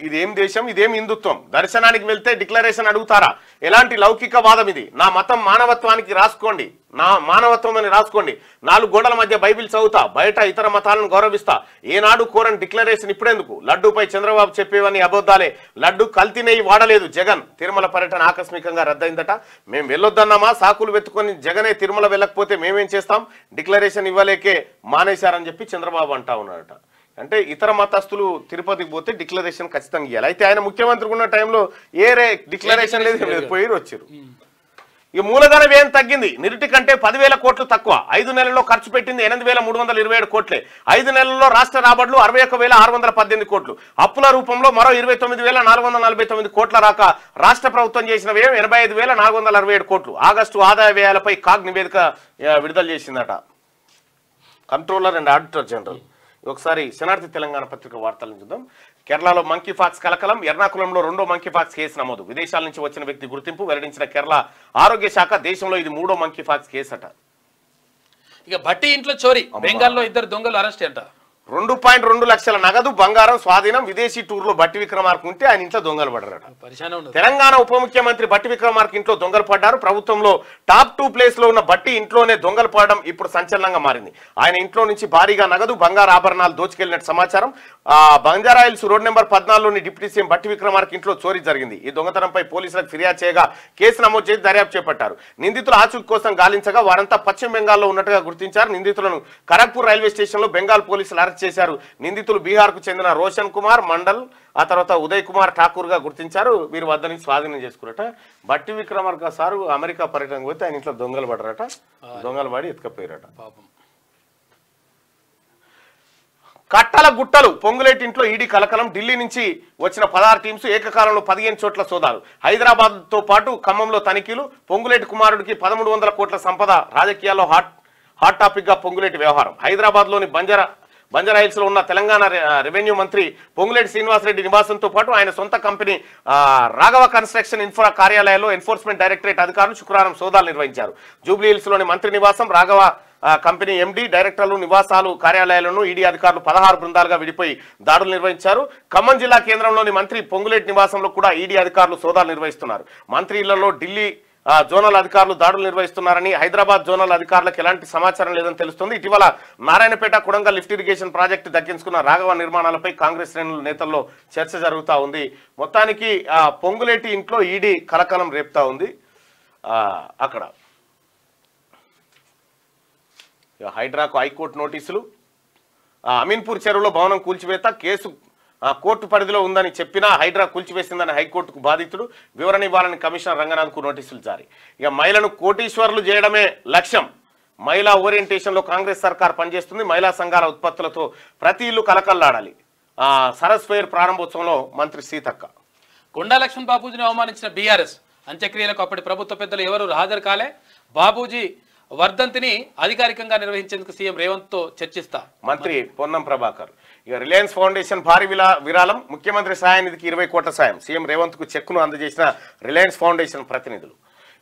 ఇదేం దేశం, ఇదేం హిందుత్వం? దర్శనానికి వెళ్తే డిక్లరేషన్ అడుగుతారా? ఎలాంటి లౌకిక వాదం ఇది? నా మతం మానవత్వానికి రాసుకోండి, నా మానవత్వం అని రాసుకోండి. 4 గోడల మధ్య బైబిల్ చదువుతా, బయట ఇతర మతాలను గౌరవిస్తా. ఏనాడు కోరని డిక్లరేషన్ ఇప్పుడెందుకు? లడ్డూపై చంద్రబాబు చెప్పేవని అబద్ధాలే. లడ్డు కల్తీ నెయ్యి వాడలేదు జగన్. తిరుమల పర్యటన ఆకస్మికంగా రద్దయిందట. మేము వెళ్ళొద్దన్నామా? సాకులు వెతుకొని జగనే తిరుమల వెళ్ళకపోతే మేమేం చేస్తాం? డిక్లరేషన్ ఇవ్వలేకే మానేశారని చెప్పి చంద్రబాబు అంటా ఉన్నారట. అంటే ఇతర మతస్థులు తిరుపతికి పోతే డిక్లరేషన్ ఖచ్చితంగా ఇవ్వాలి. అయితే ఆయన ముఖ్యమంత్రి ఉన్న టైంలో డిక్లరేషన్ లేదు, పోయి వచ్చారు. ఈ మూలధన వ్యయం తగ్గింది. నిరుటి కంటే 10,000 కోట్లు తక్కువ. 5 నెలల్లో ఖర్చు పెట్టింది 8,327 కోట్లే. 5 నెలల్లో రాష్ట్ర రాబడులు 61,618 కోట్లు. అప్పుల రూపంలో మరో 29,449 కోట్ల రాక రాష్ట్ర ప్రభుత్వం చేసిన వ్యయం 85,467 కోట్లు. ఆగస్టు ఆదాయ వ్యయాలపై కాగ్ నివేదిక విడుదల చేసిందట కంట్రోలర్ అండ్ ఆడిటర్ జనరల్. ఒకసారి శనార్థి తెలంగాణ పత్రిక వార్తలను చూద్దాం. కేరళలో మంకీపాక్స్ కలకలం. ఎర్నాకుళంలో 2వ మంకీపాక్స్ కేసు నమోదు. విదేశాల నుంచి వచ్చిన వ్యక్తి గుర్తింపు వెల్లడించిన కేరళ ఆరోగ్య శాఖ. దేశంలో ఇది 3వ మంకీపాక్స్ కేసు అట. ఇక భట్టి ఇంట్లో చోరీ. బెంగాల్లో 2 దొంగలు అరెస్ట్ అంట. 2.2 లక్షల నగదు, బంగారం స్వాధీనం. విదేశీ టూర్లో బట్టి విక్రమార్క ఉంటే ఆయన ఇంట్లో దొంగలు పడ్డారట. తెలంగాణ ఉప ముఖ్యమంత్రి బట్టి విక్రమార్క ఇంట్లో దొంగలు పడ్డారు. ప్రభుత్వంలో టాప్ 2 ప్లేస్ లో ఉన్న బట్టి ఇంట్లోనే దొంగలు పడడం ఇప్పుడు సంచలనంగా మారింది. ఆయన ఇంట్లో నుంచి భారీగా నగదు, బంగారు ఆభరణాలు దోచుకెళ్లినట్టు సమాచారం. బంజారాయిల్స్ రోడ్ నెంబర్ 14లోని డిప్యూటీ సీఎం బట్టి విక్రమార్క ఇంట్లో చోరీ జరిగింది. ఈ దొంగతనంపై పోలీసులకు ఫిర్యాదు చేయగా కేసు నమోదు చేసి దర్యాప్తు చేపట్టారు. నిందితుల ఆచూకీ కోసం గాలించగా వారంతా పశ్చిమ బెంగాల్లో ఉన్నట్టుగా గుర్తించారు. నిందితులను ఖరగ్పూర్ రైల్వే స్టేషన్ లో బెంగాల్ పోలీసులు అరెస్ట్ చేశారు. నిందితులు బీహార్ కు చెందిన రోషన్ కుమార్ మండల్, ఆ తర్వాత ఉదయ్ కుమార్ ఠాకూర్ గా గుర్తించారు. వీరి వద్ద నుంచి స్వాధీనం చేసుకున్నట. బట్టి విక్రమార్క సారు అమెరికా పర్యటనకు పోతే ఆయన ఇంట్లో దొంగలు పడరట. దొంగలు పడి ఎత్తుకపోయారట. కట్టల గుట్టలు. పొంగులేటి ఇంట్లో ఈడీ కలకలం. ఢిల్లీ నుంచి వచ్చిన 16 టీమ్స్ ఏకకాలంలో 15 చోట్ల సోదాలు. హైదరాబాద్ తో పాటు ఖమ్మంలో తనిఖీలు. పొంగులేటి కుమారుడికి 1300 కోట్ల సంపద. రాజకీయాల్లో హాట్ టాపిక్ గా పొంగులేటి వ్యవహారం. హైదరాబాద్ లోని బంజారాహిల్స్ లో ఉన్న తెలంగాణ రెవెన్యూ మంత్రి పొంగులేటి శ్రీనివాసరెడ్డి నివాసంతో పాటు ఆయన సొంత కంపెనీ రాఘవ కన్స్ట్రక్షన్ ఇన్ఫ్రా కార్యాలయంలో ఎన్ఫోర్స్మెంట్ డైరెక్టరేట్ అధికారులు శుక్రవారం సోదాలు నిర్వహించారు. జూబ్లీ హిల్స్ లోని మంత్రి నివాసం, రాఘవ కంపెనీ ఎండి, డైరెక్టర్లు నివాసాలు, కార్యాలయాలను ఈడీ అధికారులు 16 బృందాలుగా విడిపోయి దాడులు నిర్వహించారు. ఖమ్మం జిల్లా కేంద్రంలోని మంత్రి పొంగులేటి నివాసంలో కూడా ఈడీ అధికారులు సోదాలు నిర్వహిస్తున్నారు. మంత్రి ఇళ్లలో ఢిల్లీ జోనల్ అధికారులు దాడులు నిర్వహిస్తున్నారని, హైదరాబాద్ జోనల్ అధికారులకు ఎలాంటి సమాచారం లేదని తెలుస్తుంది. ఇటీవల Narayanpet Kodangal lift irrigation project దక్కించుకున్న రాఘవ నిర్మాణాలపై కాంగ్రెస్ శ్రేణుల నేతల్లో చర్చ జరుగుతూ ఉంది. మొత్తానికి పొంగులేటి ఇంట్లో ఈడీ కలకలం రేపుతా ఉంది. అక్కడ హైడ్రాకు హైకోర్టు నోటీసులు, అమీన్పూర్ చెరువులో భవనం కూల్చివేత కేసు కోర్టు పరిధిలో ఉందని చెప్పినా హైడ్రా కూల్చివేసిందని హైకోర్టుకు బాధితుడు వివరణ ఇవ్వాలని కమిషనర్ రంగనాథ్కు నోటీసులు జారీ. ఇక మహిళను కోటీశ్వర్లు చేయడమే లక్ష్యం. మహిళా ఓరియంటేషన్లో కాంగ్రెస్ సర్కార్ పనిచేస్తుంది. మహిళా సంఘాల ఉత్పత్తులతో ప్రతి ఇల్లు కలకల్లాడాలి. సరస్ ఫెయిర్ ప్రారంభోత్సవంలో మంత్రి సీతక్క. కొండా లక్ష్మణ్ బాబూజీని అవమానించిన బీఆర్ఎస్ అంత్యక్రియలకు అప్పటి ప్రభుత్వ పెద్దలు ఎవరు హాజరు కాలే. బాబూజీ వర్ధంతిని అధికారికంగా నిర్వహించేందుకు సీఎం రేవంత్ తో చర్చిస్తా మంత్రి పొన్నం ప్రభాకర్. ఇక రిలయన్స్ ఫౌండేషన్ భారీ విరాళం, ముఖ్యమంత్రి సహాయానిధికి 20 కోట్ల సాయం. సీఎం రేవంత్ కు చెక్కును అందజేసిన రిలయన్స్ ఫౌండేషన్ ప్రతినిధులు.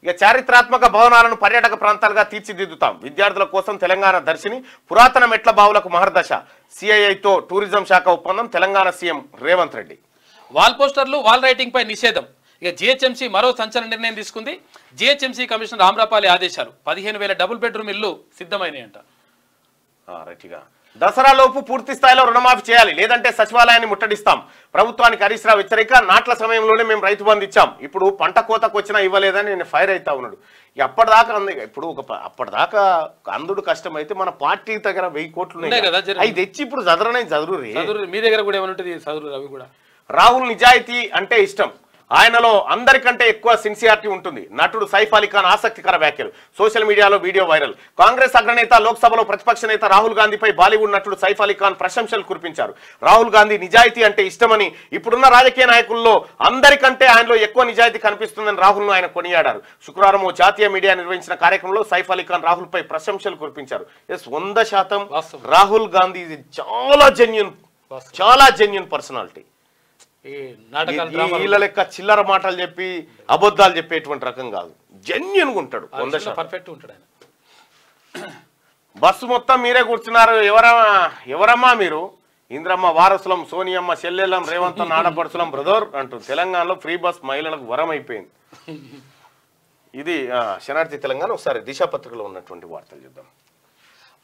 ఇక చారిత్రాత్మక భవనాలను పర్యాటక ప్రాంతాలుగా తీర్చిదిద్దుతాం. విద్యార్థుల కోసం తెలంగాణ దర్శిని, పురాతన మెట్ల బావులకు మహర్దశ. సిఐఐతో టూరిజం శాఖ ఒప్పందం. తెలంగాణ సీఎం రేవంత్ రెడ్డి. వాల్ పోస్టర్లు, వాల్ రైటింగ్ పై నిషేధం. ఇక జిహెచ్ఎంసీ మరో సంచలన నిర్ణయం తీసుకుంది. జిహెచ్ఎంసీ కమిషనర్ రామ్రాపాలి ఆదేశాలు. 15,000 డబుల్ బెడ్రూమ్ ఇల్లు సిద్ధమైనాయంట. రైట్గా దసరాలోపు పూర్తి స్థాయిలో రుణమాఫీ చేయాలి, లేదంటే సచివాలయాన్ని ముట్టడిస్తాం. ప్రభుత్వానికి హరీష్ రావు హెచ్చరిక. నాట్ల సమయంలోనే మేము రైతు బంధు ఇచ్చాం, ఇప్పుడు పంట కోతకు వచ్చినా ఇవ్వలేదని నేను ఫైర్ అవుతా ఉన్నాడు. అప్పటిదాకా ఇప్పుడు అప్పటిదాకా అందుడు కష్టమైతే మన పార్టీ దగ్గర 1000 కోట్లు అవి తెచ్చి ఇప్పుడు చదురు మీ దగ్గర కూడా ఏమంటుంది చదురు అవి కూడా. రాహుల్ నిజాయితీ అంటే ఇష్టం, ఆయనలో అందరికంటే ఎక్కువ సిన్సియారిటీ ఉంటుంది. నటుడు సైఫ్ అలీ ఖాన్ ఆసక్తికర వ్యాఖ్యలు. సోషల్ మీడియాలో వీడియో వైరల్. కాంగ్రెస్ అగ్రనేత, లోక్సభలో ప్రతిపక్ష నేత రాహుల్ గాంధీపై బాలీవుడ్ నటుడు సైఫ్ అలీ ఖాన్ ప్రశంసలు కురిపించారు. రాహుల్ గాంధీ నిజాయితీ అంటే ఇష్టమని, ఇప్పుడున్న రాజకీయ నాయకుల్లో అందరికంటే ఆయనలో ఎక్కువ నిజాయితీ కనిపిస్తుందని రాహుల్ను ఆయన కొనియాడారు. శుక్రవారం జాతీయ మీడియా నిర్వహించిన కార్యక్రమంలో సైఫ్ అలీ ఖాన్ రాహుల్ పై ప్రశంసలు కురిపించారు. 100% రాహుల్ గాంధీ చాలా జెన్యూన్ పర్సనాలిటీ. వీళ్ళ లెక్క చిల్లర మాటలు చెప్పి అబద్ధాలు చెప్పేటువంటి రకం కాదు, జెన్యూన్గా ఉంటాడు. 100% పర్ఫెక్ట్ ఉంటాడు ఆయన. బస్సు మొత్తం మీరే కూర్చున్నారు, ఎవరమ్మా మీరు? ఇంద్రమ్మ వారసులం, సోనియమ్మ చెల్లెలం, రేవంత్ ఆడపడుచులం బ్రదర్ అంటూ తెలంగాణలో ఫ్రీ బస్ మహిళలకు వరం అయిపోయింది. ఇది శనార్థి తెలంగాణ. ఒకసారి దిశ పత్రికలో ఉన్నటువంటి వార్తలు చూద్దాం.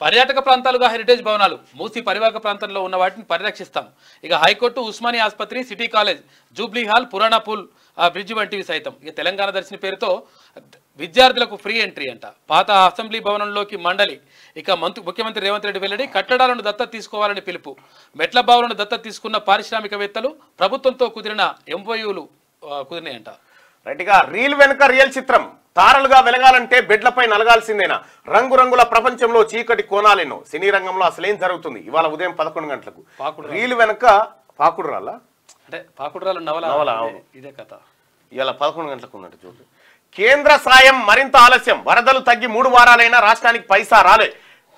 పర్యాటక ప్రాంతాలుగా హెరిటేజ్ భవనాలు, మూసి పరివాహక ప్రాంతంలో ఉన్న వాటిని పరిరక్షిస్తాం. ఇక హైకోర్టు, ఉస్మానియా ఆసుపత్రి, city college, Jubilee hall, Purana pool bridge వంటివి సైతం. ఇక తెలంగాణ దర్శిని పేరుతో విద్యార్థులకు ఫ్రీ ఎంట్రీ అంట. పాత అసెంబ్లీ భవనంలోకి మండలి. ఇక ముఖ్యమంత్రి రేవంత్ రెడ్డి వెల్లడి. కట్టడాలను దత్తత తీసుకోవాలని పిలుపు. మెట్ల బావులను దత్తత తీసుకున్న పారిశ్రామికవేత్తలు, ప్రభుత్వంతో కుదిరిన ఎంఓయూలు కుదిరినాయంట. రైట్గా రీల్ వెనుక రియల్ చిత్రం. తారలుగా వెలగాలంటే బెడ్లపై నలగాల్సిందేనా? రంగురంగుల ప్రపంచంలో చీకటి కోణాలేనో. సినీ రంగంలో అసలేం జరుగుతుంది? ఇవాళ ఉదయం 11 గంటలకు రీల్ వెనుక పాకుడు రాళ్ళ అంటే పాకుడు రాళ్ళ నవల ఇదే కథ. ఇవాళ 11 గంటలకు ఉన్నట్టు చూడు. కేంద్ర సాయం మరింత ఆలస్యం. వరదలు తగ్గి 3 వారాలైనా రాష్ట్రానికి పైసా రాలే.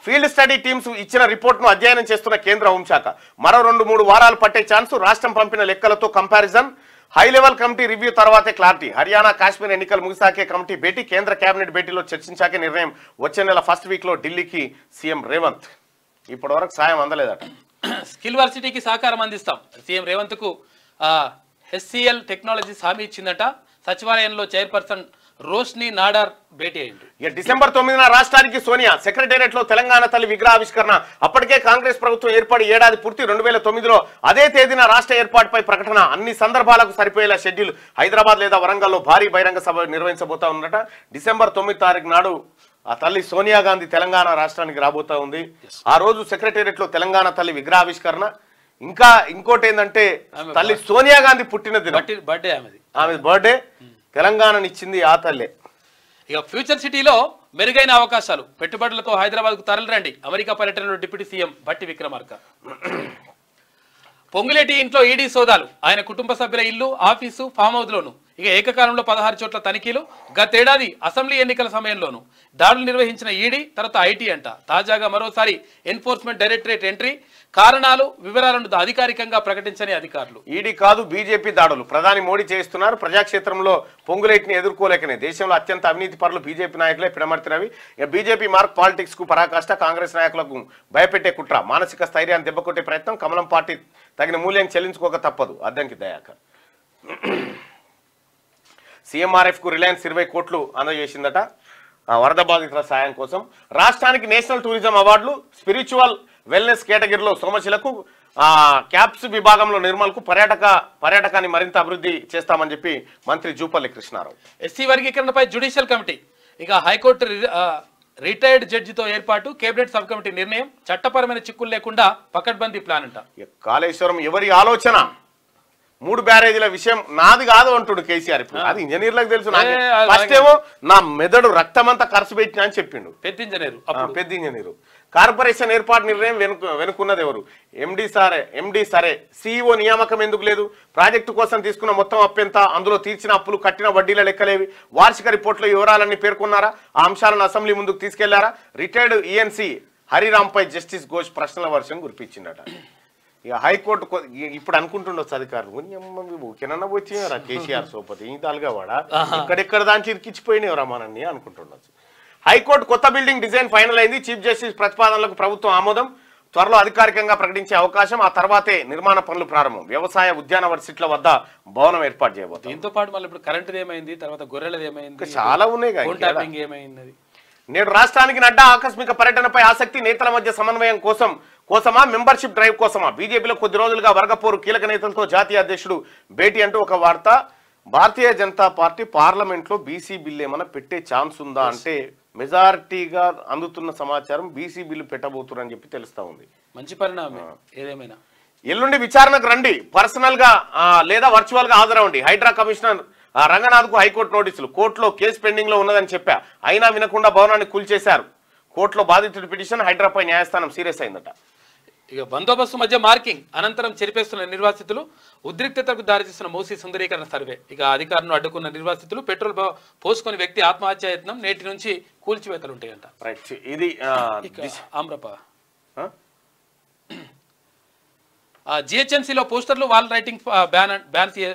ఫీల్డ్ స్టడీ టీమ్స్ ఇచ్చిన రిపోర్ట్ను అధ్యయనం చేస్తున్న కేంద్ర హోంశాఖ. మరో 2-3 వారాలు పట్టే ఛాన్సు. రాష్ట్రం పంపిన లెక్కలతో comparison. High level committee review తర్వాతే క్లారిటీ. హర్యానా, కాశ్మీర్ ఎన్నికలు ముగిసాకే కమిటీ భేటీ. కేంద్ర కేబినెట్ భేటీలో చర్చించాకే నిర్ణయం. వచ్చే నెల ఫస్ట్ వీక్లో ఢిల్లీకి సీఎం రేవంత్. ఇప్పటి వరకు సాయం అందలేదట. స్కిల్ వర్సిటీకి సహకారం అందిస్తాం. సీఎం రేవంత్ కు హెచ్సిఎల్ టెక్నాలజీస్ హామీ ఇచ్చిందట. సచివాలయంలో చైర్పర్సన్ రోష్ని నాడార్ భేటీ అయింది. డిసెంబర్ 9న రాష్ట్రానికి సోనియా. సెక్రటేరియట్ లో తెలంగాణ తల్లి విగ్రహావిష్కరణ. అప్పటికే కాంగ్రెస్ ప్రభుత్వం ఏర్పడి ఏడాది పూర్తి. 2009లో అదే తేదీన రాష్ట్ర ఏర్పాటుపై ప్రకటన. అన్ని సందర్భాలకు సరిపోయేలా షెడ్యూల్. హైదరాబాద్ లేదా వరంగల్లో భారీ బహిరంగ సభ నిర్వహించబోతా ఉన్నట. డిసెంబర్ 9 తారీఖు నాడు ఆ తల్లి సోనియా గాంధీ తెలంగాణ రాష్ట్రానికి రాబోతా ఉంది. ఆ రోజు సెక్రటేరియట్ లో తెలంగాణ తల్లి విగ్రహావిష్కరణ. ఇంకా ఇంకోటి ఏంటంటే తల్లి సోనియా గాంధీ పుట్టిన దినం, బర్త్డే. ఆమె బర్త్డే. తెలంగాణనిచ్చింది ఆ తల్లే. ఇక ఫ్యూచర్ సిటీలో మెరుగైన అవకాశాలు. పెట్టుబడులతో హైదరాబాద్కు తరలిరండి. అమెరికా పర్యటనలో డిప్యూటీ సీఎం భట్టి విక్రమార్క. పొంగులేటి ఇంట్లో ఈడీ సోదాలు. ఆయన కుటుంబ సభ్యుల ఇల్లు, ఆఫీసు, ఫామ్ హౌస్లోను. ఇక ఏకకాలంలో 16 చోట్ల తనిఖీలు. గతేడాది అసెంబ్లీ ఎన్నికల సమయంలోనూ దాడులు నిర్వహించిన ఈడీ, తర్వాత ఐటీ అంట. తాజాగా మరోసారి ఎన్ఫోర్స్మెంట్ డైరెక్టరేట్ ఎంట్రీ. కారణాలు, వివరాలను అధికారికంగా ప్రకటించని అధికారులు. ఈడీ కాదు బీజేపీ దాడులు ప్రధాని మోడీ చేస్తున్నారు. ప్రజాక్షేత్రంలో పొంగులేటిని ఎదుర్కోలేకనే దేశంలో అత్యంత అవినీతి పరులు బీజేపీ నాయకులే పిడమర్తి రవి. ఇక బీజేపీ మార్క్ పాలిటిక్స్ కు పరాకాష్ట. కాంగ్రెస్ నాయకులకు భయపెట్టే కుట్ర. మానసిక స్థైర్యాన్ని దెబ్బకొట్టే ప్రయత్నం. కమలం పార్టీ తగిన మూల్యం చెల్లించుకోక తప్పదు. అద్దంకి దయాకర్. సీఎంఆర్ఎఫ్ కు రిలయన్స్ 20 కోట్లు అందజేసిందట వరద బాధితుల సాయం కోసం. రాష్ట్రానికి నేషనల్ టూరిజం అవార్డులు. స్పిరిచువల్ వెల్నెస్ కేటగిరీలో సోమశిలకు, క్యాప్స్ విభాగంలో నిర్మల్కు పర్యాటకాన్ని మరింత అభివృద్ధి చేస్తామని చెప్పి మంత్రి జూపల్లి కృష్ణారావు. ఎస్సీ వర్గీకరణపై జ్యుడిషియల్ కమిటీ. ఇక హైకోర్టు రిటైర్డ్ జడ్జితో ఏర్పాటు. కేబినెట్ సబ్ కమిటీ నిర్ణయం. చట్టపరమైన చిక్కులు లేకుండా పకడ్బందీ ప్లాన్ అంట. కాళేశ్వరం ఎవరి ఆలోచన? 3 బ్యారేజీల విషయం నాది కాదు అంటుడు కేసీఆర్. ఇప్పుడు అది ఇంజనీర్లకు తెలుసు. ఫస్ట్ ఏమో నా మెదడు రక్తమంతా ఖర్చు పెట్టినా అని చెప్పిండు పెద్ద ఇంజనీరు. కార్పొరేషన్ ఏర్పాటు నిర్ణయం వెనుకున్నది ఎవరు? ఎండి సరే. సిఇఓ నియామకం ఎందుకు లేదు? ప్రాజెక్టు కోసం తీసుకున్న మొత్తం అప్పెంత? అందులో తీర్చిన అప్పులు, కట్టిన వడ్డీల లెక్కలేవి? వార్షిక రిపోర్టులో వివరాలన్నీ పేర్కొన్నారా? ఆ అంశాలను అసెంబ్లీ ముందుకు తీసుకెళ్లారా? రిటైర్డ్ ఈఎన్సీ హరిరాంపై జస్టిస్ ఘోష్ ప్రశ్నల వర్షం కురిపించిందట. ఇక హైకోర్టు ఇప్పుడు అనుకుంటుండొచ్చు అధికారులు, కినన్న వచ్చినారా కేసీఆర్ సోపతి ఇంతాలుగా వాడా ఇక్కడెక్కడ దానికి ఇరికిచ్చిపోయినవరా మనల్ని అనుకుంటుండొచ్చు. హైకోర్టు కొత్త బిల్డింగ్ డిజైన్ ఫైనల్ అయింది. చీఫ్ జస్టిస్ ప్రతిపాదనలకు ప్రభుత్వం ఆమోదం. త్వరలో అధికారికంగా ప్రకటించే అవకాశం. ఆ తర్వాతే నిర్మాణ పనులు ప్రారంభం. వ్యవసాయ ఉద్యాన వర్సిటీల వద్ద భవనం ఏర్పాటు చేయబోతుంది. దీంతో పాటు మళ్ళీ ఇప్పుడు కరెంట్ ఏమైంది, తర్వాత గొర్రెలది ఏమైంది, చాలా ఉన్నాయి. ఏమైంది? నేడు రాష్ట్రానికి నడ్డా ఆకస్మిక పర్యటనపై ఆసక్తి. నేతల మధ్య సమన్వయం కోసమా మెంబర్షిప్ డ్రైవ్ కోసమా? బీజేపీలో కొద్ది రోజులుగా వర్గపోరు. కీలక నేతలతో జాతీయ అధ్యక్షుడు భేటీ అంటూ ఒక వార్త. భారతీయ జనతా పార్టీ పార్లమెంట్లో బీసీ బిల్లు ఏమైనా పెట్టే ఛాన్స్ ఉందా అంటే మెజారిటీగా అందుతున్న సమాచారం బీసీ బిల్లు పెట్టబోతున్నారని చెప్పి తెలుస్తా ఉంది. మంచి పరిణామం. ఏదేమైనా ఎల్లుండి విచారణకు రండి, పర్సనల్ గా లేదా వర్చువల్ గా హాజరవ్వండి. హైడ్రా కమిషనర్ రంగనాథ్ కు హైకోర్టు నోటీసులు. కోర్టులో కేసు పెండింగ్ లో ఉన్నదని చెప్పా, అయినా వినకుండా భవనాన్ని కూల్చేశారు. కోర్టులో బాధితుడి పిటిషన్. హైడ్రాపై న్యాయస్థానం సీరియస్ అయిందట. ఇక బందోబస్తు మధ్య మార్కింగ్ అనంతరం చెరిపేస్తున్న నిర్వాసితులు. ఉద్రిక్తతకు దారితీస్తున్న మూసీ సుందరీకరణ సర్వే. ఇక అధికారులను అడ్డుకున్న నిర్వాసితులు. పెట్రోల్ పోసుకుని వ్యక్తి ఆత్మహత్యాయత్నం. నేటి నుంచి కూల్చివేతలు ఉంటాయంట. రైట్. ఇది ఆమ్రప జిహెచ్ఎంసీలో పోస్టర్లు, వాల్ రైటింగ్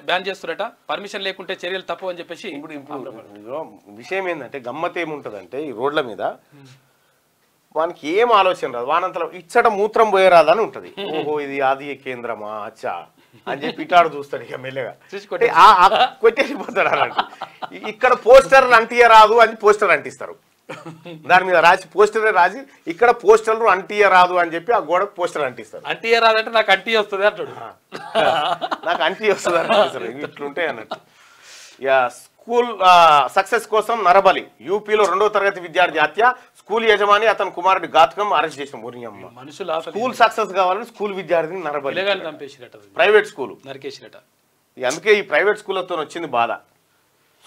బ్యాన్ చేస్తున్నట. పర్మిషన్ లేకుంటే చర్యలు తప్పు అని చెప్పేసి. ఇప్పుడు విషయం ఏంటంటే గమ్మత్ ఏముంటదంటే ఈ రోడ్ల మీద వానికి ఏం ఆలోచన రాదు. వానంతలో ఇచ్చట మూత్రం పోయేరాదని ఉంటది. ఓహో ఇది ఆది కేంద్రమా అచ్చా అని చెప్పి ఇటాడు చూస్తాడు. ఇక మెల్లగా కొట్టేసిపోతాడు అన్నట్టు. ఇక్కడ పోస్టర్లు అంటియరాదు అని పోస్టర్ అంటిస్తారు. దాని మీద రాసి పోస్టరే రాసి ఇక్కడ పోస్టర్లు అంటియరాదు అని చెప్పి ఆ గోడకు పోస్టర్ అంటిస్తారు. అంటియరాదు అంటే నాకు అంటి వస్తుంది అంటాడు. నాకు అంటి వస్తుంది అంటారు. ఇట్లుంటాయి అన్నట్టు. స్కూల్ సక్సెస్ కోసం నరబలి. యూపీలో 2వ తరగతి విద్యార్థి హత్య. స్కూల్ యజమాని అతని కుమారుడి ఘాతకం అరెస్ట్ చేసిన మురియమ్మ. స్కూల్ సక్సెస్ కావాలని స్కూల్ విద్యార్థిని నరబలి. Private school నరికేసినట. అందుకే ఈ ప్రైవేట్ స్కూళ్లతో వచ్చింది బాధ.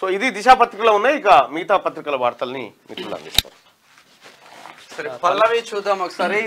సో ఇది దిశా పత్రికలో ఉన్నాయి. ఇక మిగతా పత్రికల వార్తల్ని మిత్రులు అందిస్తారు. సరే పల్లవి చూద్దాం ఒకసారి.